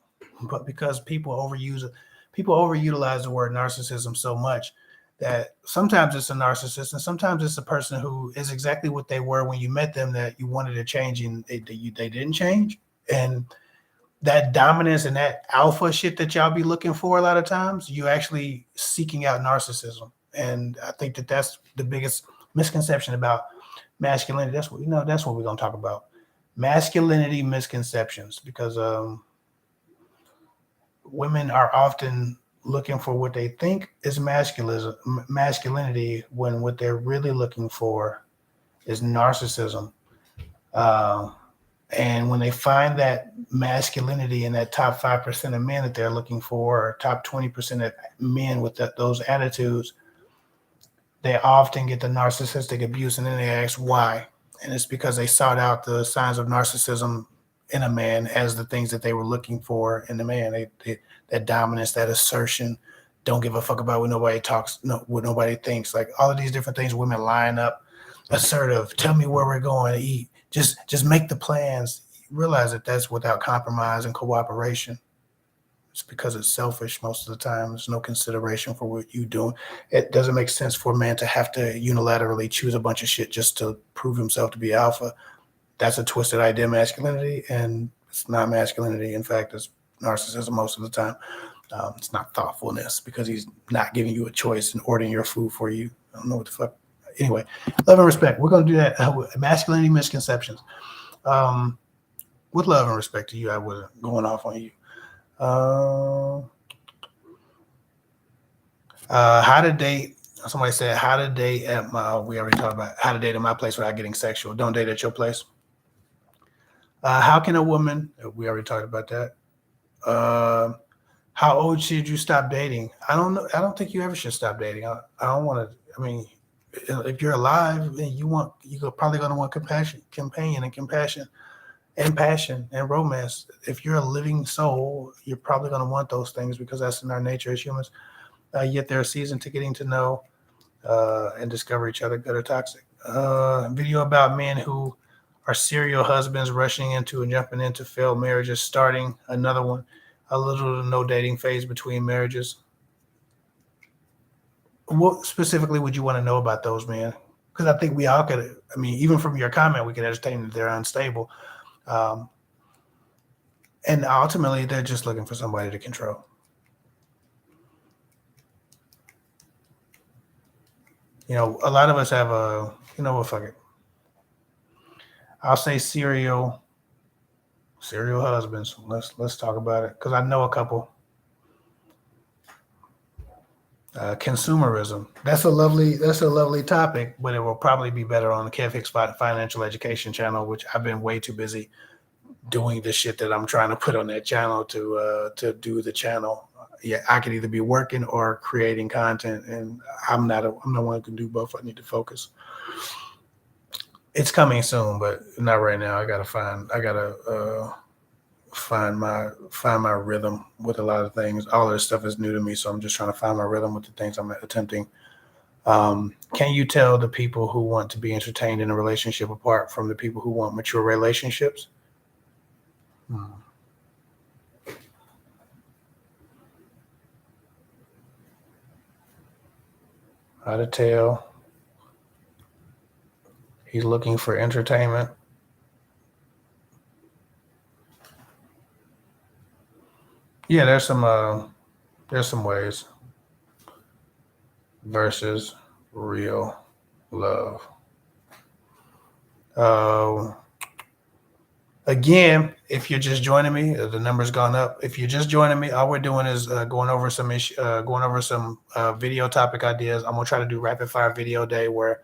but because people overutilize the word narcissism so much that sometimes it's a narcissist and sometimes it's a person who is exactly what they were when you met them, that you wanted to change and they didn't change. And that dominance and that alpha shit that y'all be looking for a lot of times, you actually seeking out narcissism. And I think that's the biggest misconception about masculinity. That's what we're going to talk about. Masculinity misconceptions, because women are often looking for what they think is masculinity, when what they're really looking for is narcissism. And when they find that masculinity in that top 5% of men that they're looking for, or top 20% of men with those attitudes, they often get the narcissistic abuse, and then they ask why. And it's because they sought out the signs of narcissism in a man as the things that they were looking for in the man. That dominance, that assertion, don't give a fuck about what nobody talks, what nobody thinks. Like all of these different things, women line up, assertive, tell me where we're going to eat, just make the plans. You realize that that's without compromise and cooperation. It's because it's selfish most of the time. There's no consideration for what you're doing. It doesn't make sense for a man to have to unilaterally choose a bunch of shit just to prove himself to be alpha. That's a twisted idea of masculinity, and it's not masculinity. In fact, it's narcissism most of the time. It's not thoughtfulness, because he's not giving you a choice and ordering your food for you. I don't know what the fuck. Anyway, love and respect. We're going to do that. Masculinity misconceptions. With love and respect to you, I wasn't going off on you. How to date. Somebody said how to date at my. We already talked about how to date at my place without getting sexual. Don't date at your place. How can a woman? We already talked about that. How old should you stop dating? I don't know. I don't think you ever should stop dating. I don't want to. I mean, if you're alive and you're probably going to want compassion and passion and romance. If you're a living soul, you're probably going to want those things, because that's in our nature as humans. Yet they're a season to getting to know and discover each other, good or toxic. Video about men who are serial husbands rushing into and jumping into failed marriages, starting another one. A little to no dating phase between marriages. What specifically would you want to know about those men? Because I think we all could. I mean, even from your comment, we could ascertain that they're unstable, um, and ultimately, they're just looking for somebody to control. You know, a lot of us have a. You know what? Fuck it. I'll say serial husbands. Let's talk about it because I know a couple. Consumerism. That's a lovely topic, but it will probably be better on the Kev Hick's Financial Education channel, which I've been way too busy doing the shit that I'm trying to put on that channel to do the channel. Yeah, I could either be working or creating content, and I'm not one who can do both. I need to focus. It's coming soon, but not right now. I gotta find my rhythm with a lot of things. All of this stuff is new to me, so I'm just trying to find my rhythm with the things I'm attempting. Can you tell the people who want to be entertained in a relationship apart from the people who want mature relationships? How to tell? He's looking for entertainment. Yeah, there's some ways versus real love. Uh, Again, if you're just joining me, the number's gone up. If you're just joining me, all we're doing is going over some video topic ideas. I'm gonna try to do rapid fire video day where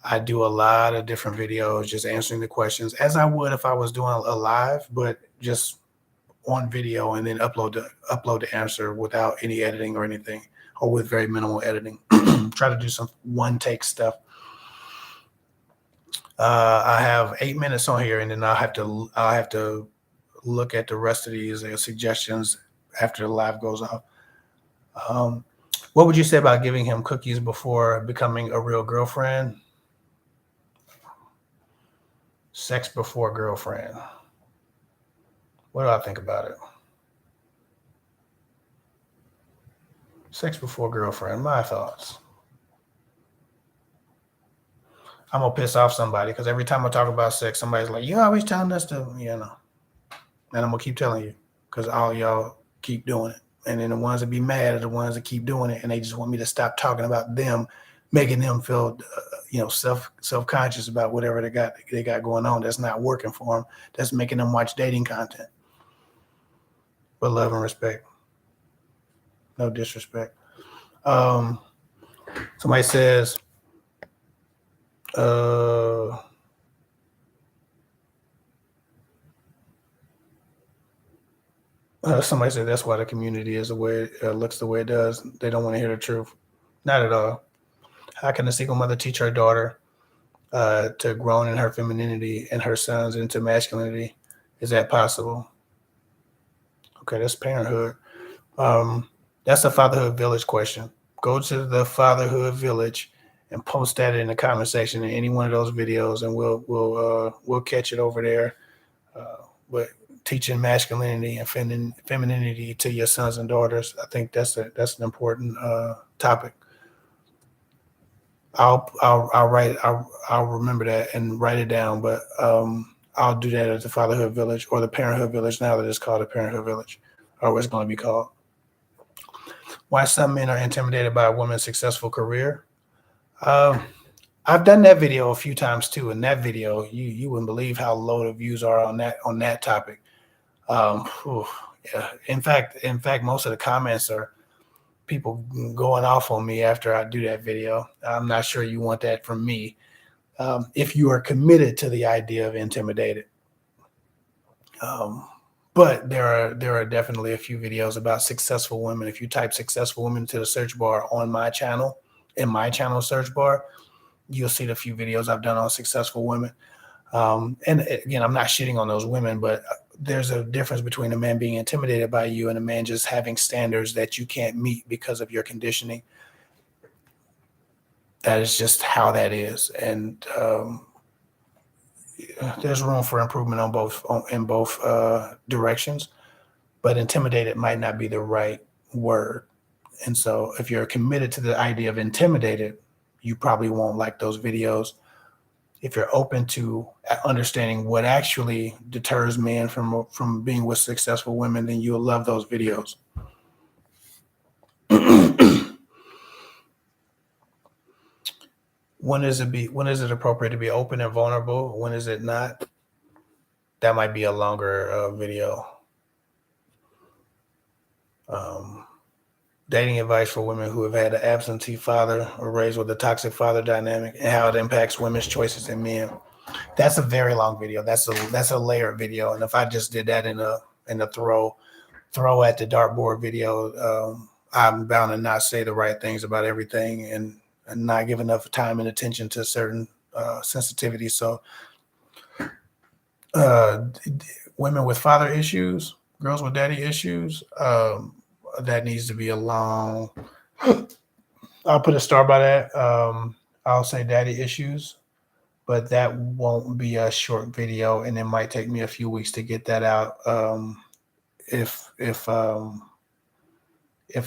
I do a lot of different videos, just answering the questions as I would if I was doing a live, but just on video and then upload the answer without any editing or anything, or with very minimal editing. Try to do some one take stuff. I have 8 minutes on here, and then I'll have to look at the rest of these suggestions after the live goes off. Um, what would you say about giving him cookies before becoming a real girlfriend? Sex before girlfriend. What do I think about it? Sex before girlfriend. My thoughts. I'm gonna piss off somebody because every time I talk about sex, somebody's like, "You always telling us to," you know. And I'm gonna keep telling you because all y'all keep doing it. And then the ones that be mad are the ones that keep doing it, and they just want me to stop talking about them, making them feel, self conscious about whatever they got going on that's not working for them. That's making them watch dating content. But love and respect, no disrespect. Um, Somebody says, uh, somebody said that's why the community is the way it looks the way it does. They don't want to hear the truth. Not at all. How can a single mother teach her daughter to grow in her femininity and her sons into masculinity? Is that possible? Okay, that's parenthood. Um, that's a fatherhood village question. Go to the fatherhood village and post that in the comment section in any one of those videos, and we'll catch it over there. But teaching masculinity and femininity to your sons and daughters, I think that's an important topic. I'll remember that and write it down. But I'll do that at the Fatherhood Village or the Parenthood Village now that it's called the Parenthood Village, or what it's going to be called. Why some men are intimidated by a woman's successful career. I've done that video a few times too. In that video, you wouldn't believe how low the views are on that topic. Yeah. In fact, most of the comments are people going off on me after I do that video. I'm not sure you want that from me. If you are committed to the idea of intimidated. But there are definitely a few videos about successful women. If you type successful women to the search bar on my channel, in my channel search bar, you'll see the few videos I've done on successful women. And again, I'm not shitting on those women, but there's a difference between a man being intimidated by you and a man just having standards that you can't meet because of your conditioning. That is just how that is, and there's room for improvement in both directions. But intimidated might not be the right word. And so, if you're committed to the idea of intimidated, you probably won't like those videos. If you're open to understanding what actually deters men from being with successful women, then you'll love those videos. When is it appropriate to be open and vulnerable? When is it not? That might be a longer video. Dating advice for women who have had an absentee father or raised with a toxic father dynamic and how it impacts women's choices in men. That's a very long video. That's a layered video. And if I just did that in a throw at the dartboard video, I'm bound to not say the right things about everything and not give enough time and attention to certain sensitivities. So women with father issues, girls with daddy issues, that needs to be a long, I'll put a star by that. I'll say daddy issues, but that won't be a short video, and it might take me a few weeks to get that out. If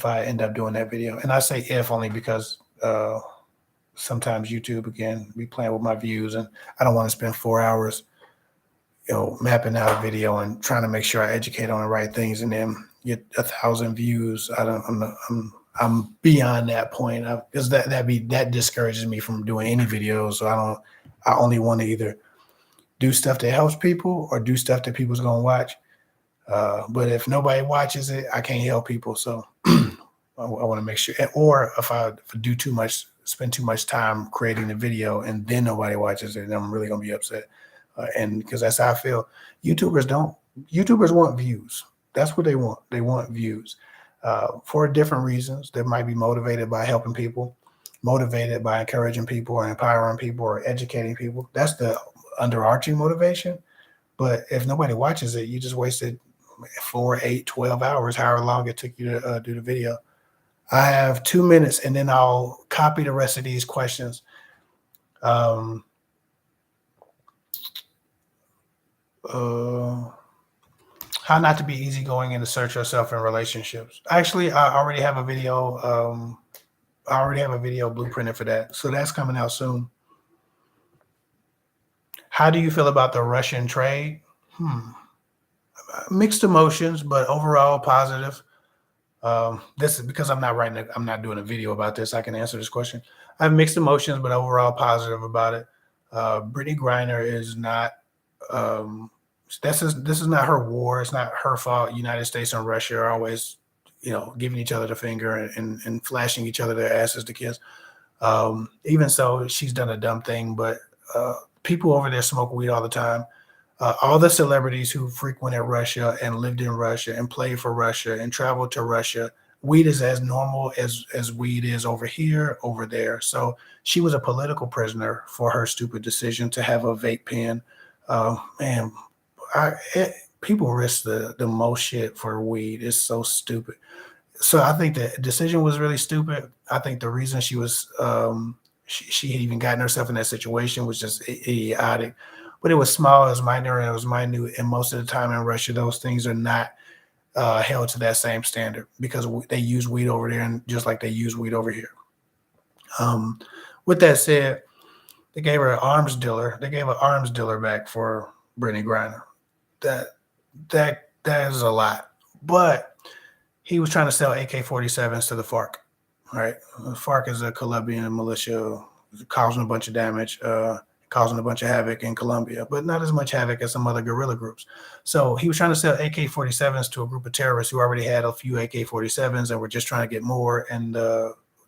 I end up doing that video, and I say if only because sometimes YouTube again be playing with my views, and I don't want to spend 4 hours, mapping out a video and trying to make sure I educate on the right things, and then get 1,000 views. I'm beyond that point because that discourages me from doing any videos. So I only want to either do stuff that helps people or do stuff that people's gonna watch. But if nobody watches it, I can't help people. So I want to make sure. Or if I do too much, spend too much time creating the video and then nobody watches it, then I'm really gonna be upset. And because that's how I feel. YouTubers want views. That's what they want. They want views for different reasons. They might be motivated by helping people, motivated by encouraging people or empowering people or educating people. That's the underarching motivation. But if nobody watches it, you just wasted 4, 8, 12 hours, however long it took you to do the video. I have 2 minutes, and then I'll copy the rest of these questions. How not to be easygoing and assert yourself in relationships. Actually, I already have a video. Blueprinted for that. So that's coming out soon. How do you feel about the Russian trade? Mixed emotions, but overall positive. This is because I'm not doing a video about this. I can answer this question. I have mixed emotions, but overall positive about it. Brittany Griner is not. This is not her war. It's not her fault. United States and Russia are always, giving each other the finger and flashing each other their asses to kiss. Even so, she's done a dumb thing, but people over there smoke weed all the time. All the celebrities who frequented Russia and lived in Russia and played for Russia and traveled to Russia, weed is as normal as weed is over here, over there. So she was a political prisoner for her stupid decision to have a vape pen. Man, people risk the most shit for weed. It's so stupid. So I think the decision was really stupid. I think the reason she was she had even gotten herself in that situation was just idiotic. But it was small, it was minor, and it was minute. And most of the time in Russia, those things are not held to that same standard because they use weed over there, and just like they use weed over here. With that said, they gave her an arms dealer. They gave an arms dealer back for Brittany Griner. That is a lot. But he was trying to sell AK-47s to the FARC, right? The FARC is a Colombian militia causing a bunch of damage, causing a bunch of havoc in Colombia, but not as much havoc as some other guerrilla groups. So he was trying to sell AK-47s to a group of terrorists who already had a few AK-47s and were just trying to get more. And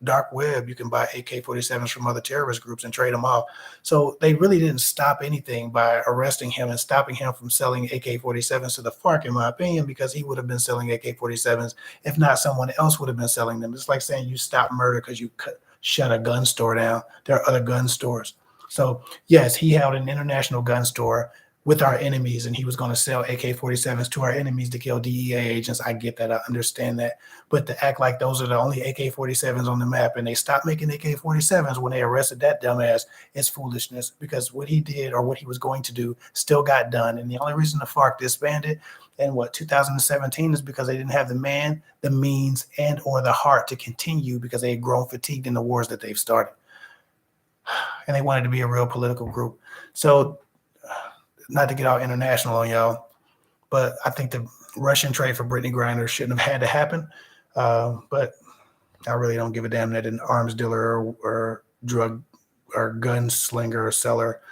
dark web, you can buy AK-47s from other terrorist groups and trade them off. So they really didn't stop anything by arresting him and stopping him from selling AK-47s to the FARC, in my opinion, because he would have been selling AK-47s. If not, someone else would have been selling them. It's like saying you stop murder because you shut a gun store down. There are other gun stores. So yes, he held an international gun store with our enemies, and he was going to sell AK-47s to our enemies to kill DEA agents. I get that. I understand that. But to act like those are the only AK-47s on the map and they stopped making AK-47s when they arrested that dumbass is foolishness, because what he did or what he was going to do still got done. And the only reason the FARC disbanded in 2017 is because they didn't have the man, the means, and or the heart to continue, because they had grown fatigued in the wars that they've started. And they wanted to be a real political group. So not to get all international on y'all, but I think the Russian trade for Brittany Griner shouldn't have had to happen. But I really don't give a damn that an arms dealer or drug or gunslinger or seller.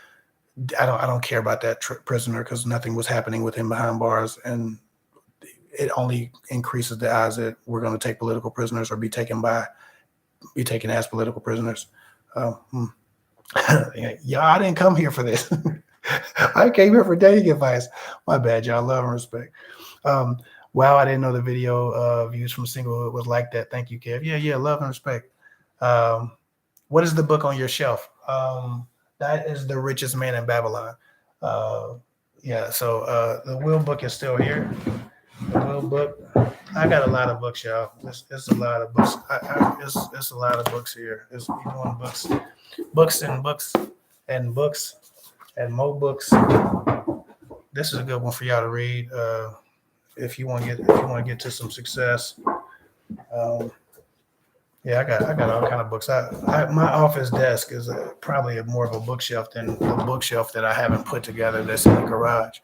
I don't care about that prisoner, because nothing was happening with him behind bars, and it only increases the odds that we're going to take political prisoners or be taken as political prisoners. Y'all, I didn't come here for this. I came here for dating advice. My bad, y'all. Love and respect. Wow, I didn't know the video views from Singlehood was like that. Thank you, Kev. Yeah, love and respect. What is the book on your shelf? That is The Richest Man in Babylon. So the Will book is still here. The Will book. I got a lot of books, y'all. It's a lot of books. It's a lot of books here. It's doing books and more books. This is a good one for y'all to read if you want to get to some success. I got all kind of books. My office desk is probably more of a bookshelf than the bookshelf that I haven't put together that's in the garage.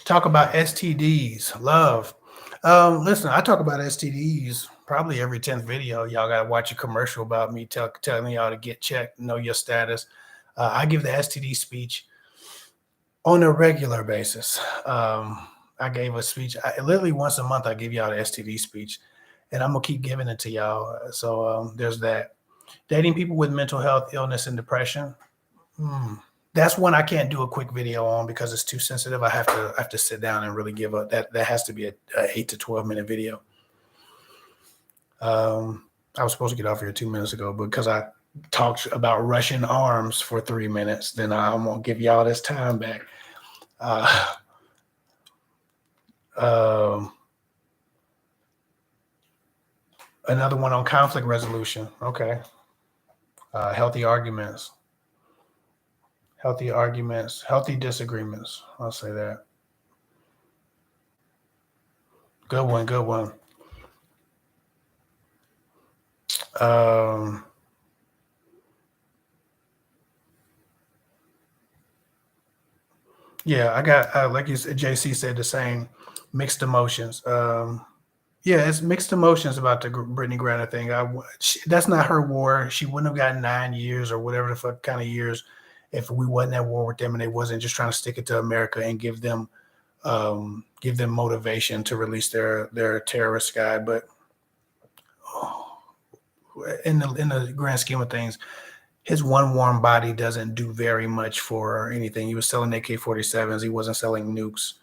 Talk about STDs, love. Listen, I talk about STDs probably every 10th video. Y'all got to watch a commercial about me telling y'all to get checked, know your status. I give the STD speech on a regular basis. I gave a speech. Literally once a month, I give y'all the STD speech, and I'm going to keep giving it to y'all. So there's that. Dating people with mental health, illness, and depression. That's one I can't do a quick video on because it's too sensitive. I have to sit down and really give up. That has to be a 8 to 12 minute video. I was supposed to get off here 2 minutes ago, but because I talked about Russian arms for 3 minutes, then I'm gonna give y'all this time back. Another one on conflict resolution. Okay. Healthy arguments, healthy disagreements. I'll say that. Good one. I got, like you said, JC said the same, mixed emotions. It's mixed emotions about the Brittany Griner thing. That's not her war. She wouldn't have gotten 9 years or whatever the fuck kind of years if we wasn't at war with them and they wasn't just trying to stick it to America and give them motivation to release their terrorist guy. But in the grand scheme of things, his one warm body doesn't do very much for anything. He was selling AK-47s. He wasn't selling nukes.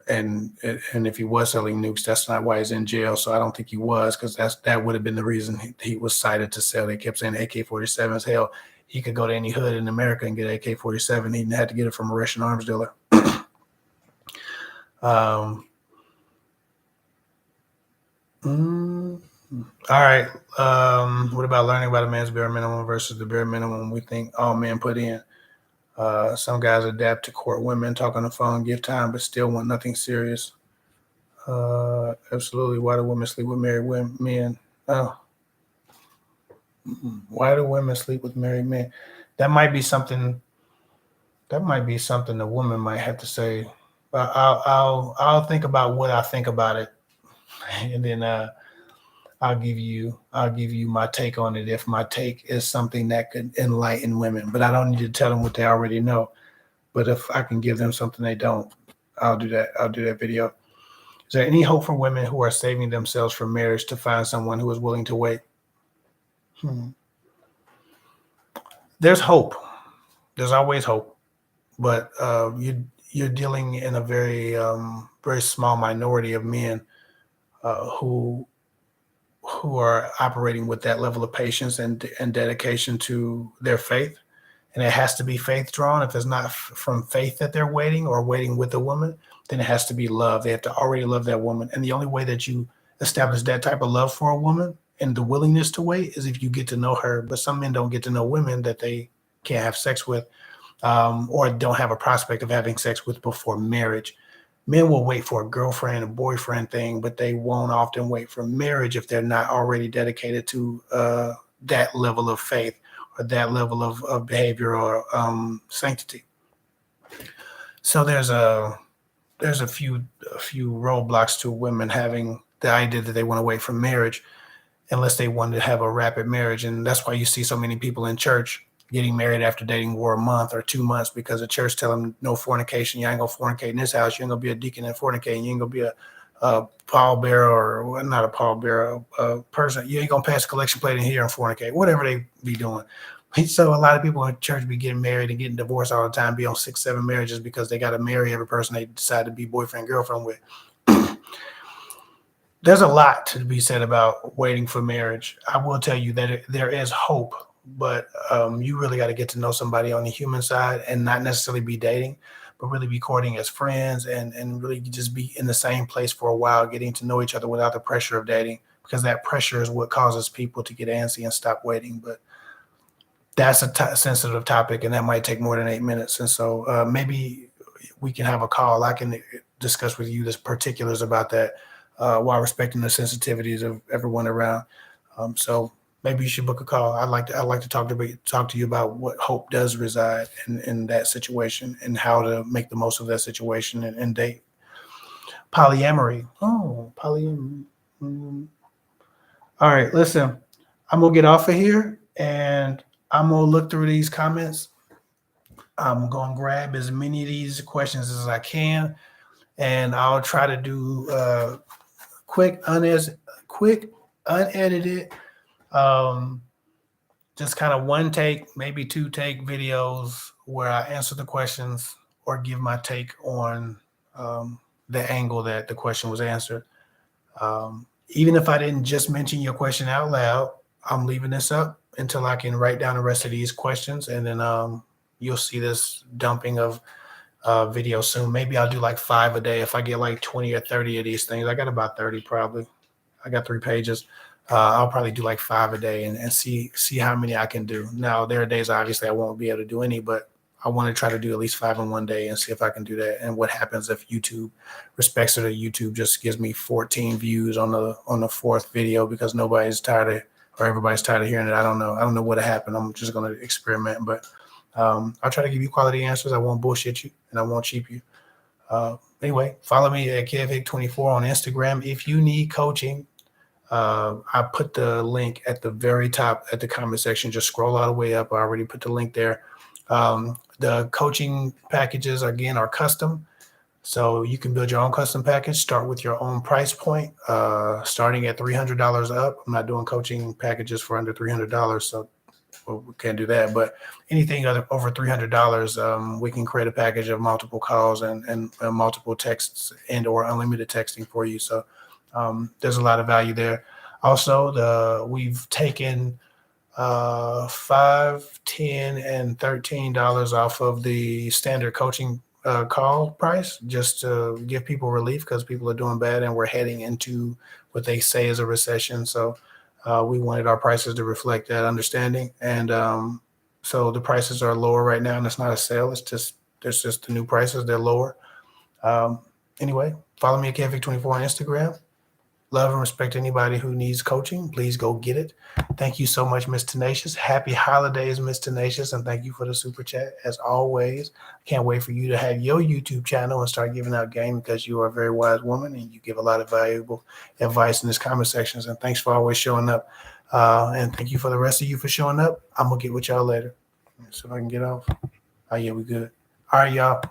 And if he was selling nukes, that's not why he's in jail. So I don't think he was, because that would have been the reason he was cited to sell. They kept saying AK-47s. Hell, he could go to any hood in America and get AK-47. He didn't have to get it from a Russian arms dealer. All right. What about learning about a man's bare minimum versus the bare minimum we think all men put in? Some guys adapt to court women, talk on the phone, give time, but still want nothing serious. Absolutely. Why do women sleep with married men? Oh. Why do women sleep with married men? That might be something the woman might have to say. I'll think about what I think about it, and then I'll give you my take on it if my take is something that could enlighten women. But I don't need to tell them what they already know. But if I can give them something they don't, I'll do that. I'll do that video. Is there any hope for women who are saving themselves for marriage to find someone who is willing to wait? There's hope. There's always hope. But you're dealing in a very very small minority of men who who are operating with that level of patience and dedication to their faith. And it has to be faith drawn. If it's not from faith that they're waiting or waiting with a woman, then it has to be love. They have to already love that woman. And the only way that you establish that type of love for a woman and the willingness to wait is if you get to know her. But some men don't get to know women that they can't have sex with, or don't have a prospect of having sex with before marriage. Men will wait for a girlfriend and boyfriend thing, but they won't often wait for marriage if they're not already dedicated to that level of faith or that level of behavior or sanctity. So there's a few roadblocks to women having the idea that they want to wait for marriage unless they want to have a rapid marriage. And that's why you see so many people in church getting married after dating for a month or 2 months because the church tell them no fornication. You ain't gonna fornicate in this house. You ain't gonna be a deacon and fornicate. You ain't gonna be a pallbearer or not a pallbearer, a person. You ain't gonna pass a collection plate in here and fornicate. Whatever they be doing. So a lot of people in church be getting married and getting divorced all the time, be on 6, 7 marriages because they got to marry every person they decide to be boyfriend, girlfriend with. There's a lot to be said about waiting for marriage. I will tell you that there is hope, but you really got to get to know somebody on the human side and not necessarily be dating, but really be courting as friends and really just be in the same place for a while, getting to know each other without the pressure of dating, because that pressure is what causes people to get antsy and stop waiting. But that's a sensitive topic, and that might take more than 8 minutes. And so maybe we can have a call. I can discuss with you the particulars about that while respecting the sensitivities of everyone around. So maybe you should book a call. I'd like to talk to you about what hope does reside in that situation and how to make the most of that situation and date. Polyamory. Oh, polyamory. All right, listen, I'm gonna get off of here and I'm gonna look through these comments. I'm gonna grab as many of these questions as I can, and I'll try to do quick, unedited, just kind of one take, maybe 2 take videos where I answer the questions or give my take on the angle that the question was answered. Even if I didn't just mention your question out loud, I'm leaving this up until I can write down the rest of these questions, and then you'll see this dumping of video soon. Maybe I'll do like 5 a day. If I get like 20 or 30 of these things, I got about 30 probably. I got 3 pages. I'll probably do like 5 a day and see how many I can do. Now, there are days obviously I won't be able to do any, but I want to try to do at least 5 in one day and see if I can do that. And what happens if YouTube respects it, or YouTube just gives me 14 views on the 4th video because everybody's tired of hearing it. I don't know what happened. I'm just going to experiment, but I'll try to give you quality answers. I won't bullshit you and I won't cheap you. Anyway, follow me at kevhick24 on Instagram. If you need coaching, I put the link at the very top at the comment section. Just scroll all the way up. I already put the link there. The coaching packages, again, are custom. So you can build your own custom package, start with your own price point, starting at $300 up. I'm not doing coaching packages for under $300, so we can't do that. But anything over $300, we can create a package of multiple calls and multiple texts and or unlimited texting for you. So there's a lot of value there. Also, we've taken $5, $10, and $13 off of the standard coaching call price, just to give people relief because people are doing bad and we're heading into what they say is a recession. So we wanted our prices to reflect that understanding. And so the prices are lower right now, and it's not a sale. There's just the new prices. They're lower. Anyway, follow me at kevhick24 on Instagram. Love and respect anybody who needs coaching. Please go get it. Thank you so much, Miss Tenacious. Happy holidays, Miss Tenacious, and thank you for the super chat as always. Can't wait for you to have your YouTube channel and start giving out game, because you are a very wise woman and you give a lot of valuable advice in this comment sections. And thanks for always showing up. And thank you for the rest of you for showing up. I'm gonna get with y'all later. So if I can get off. Oh yeah, we good. All right, y'all.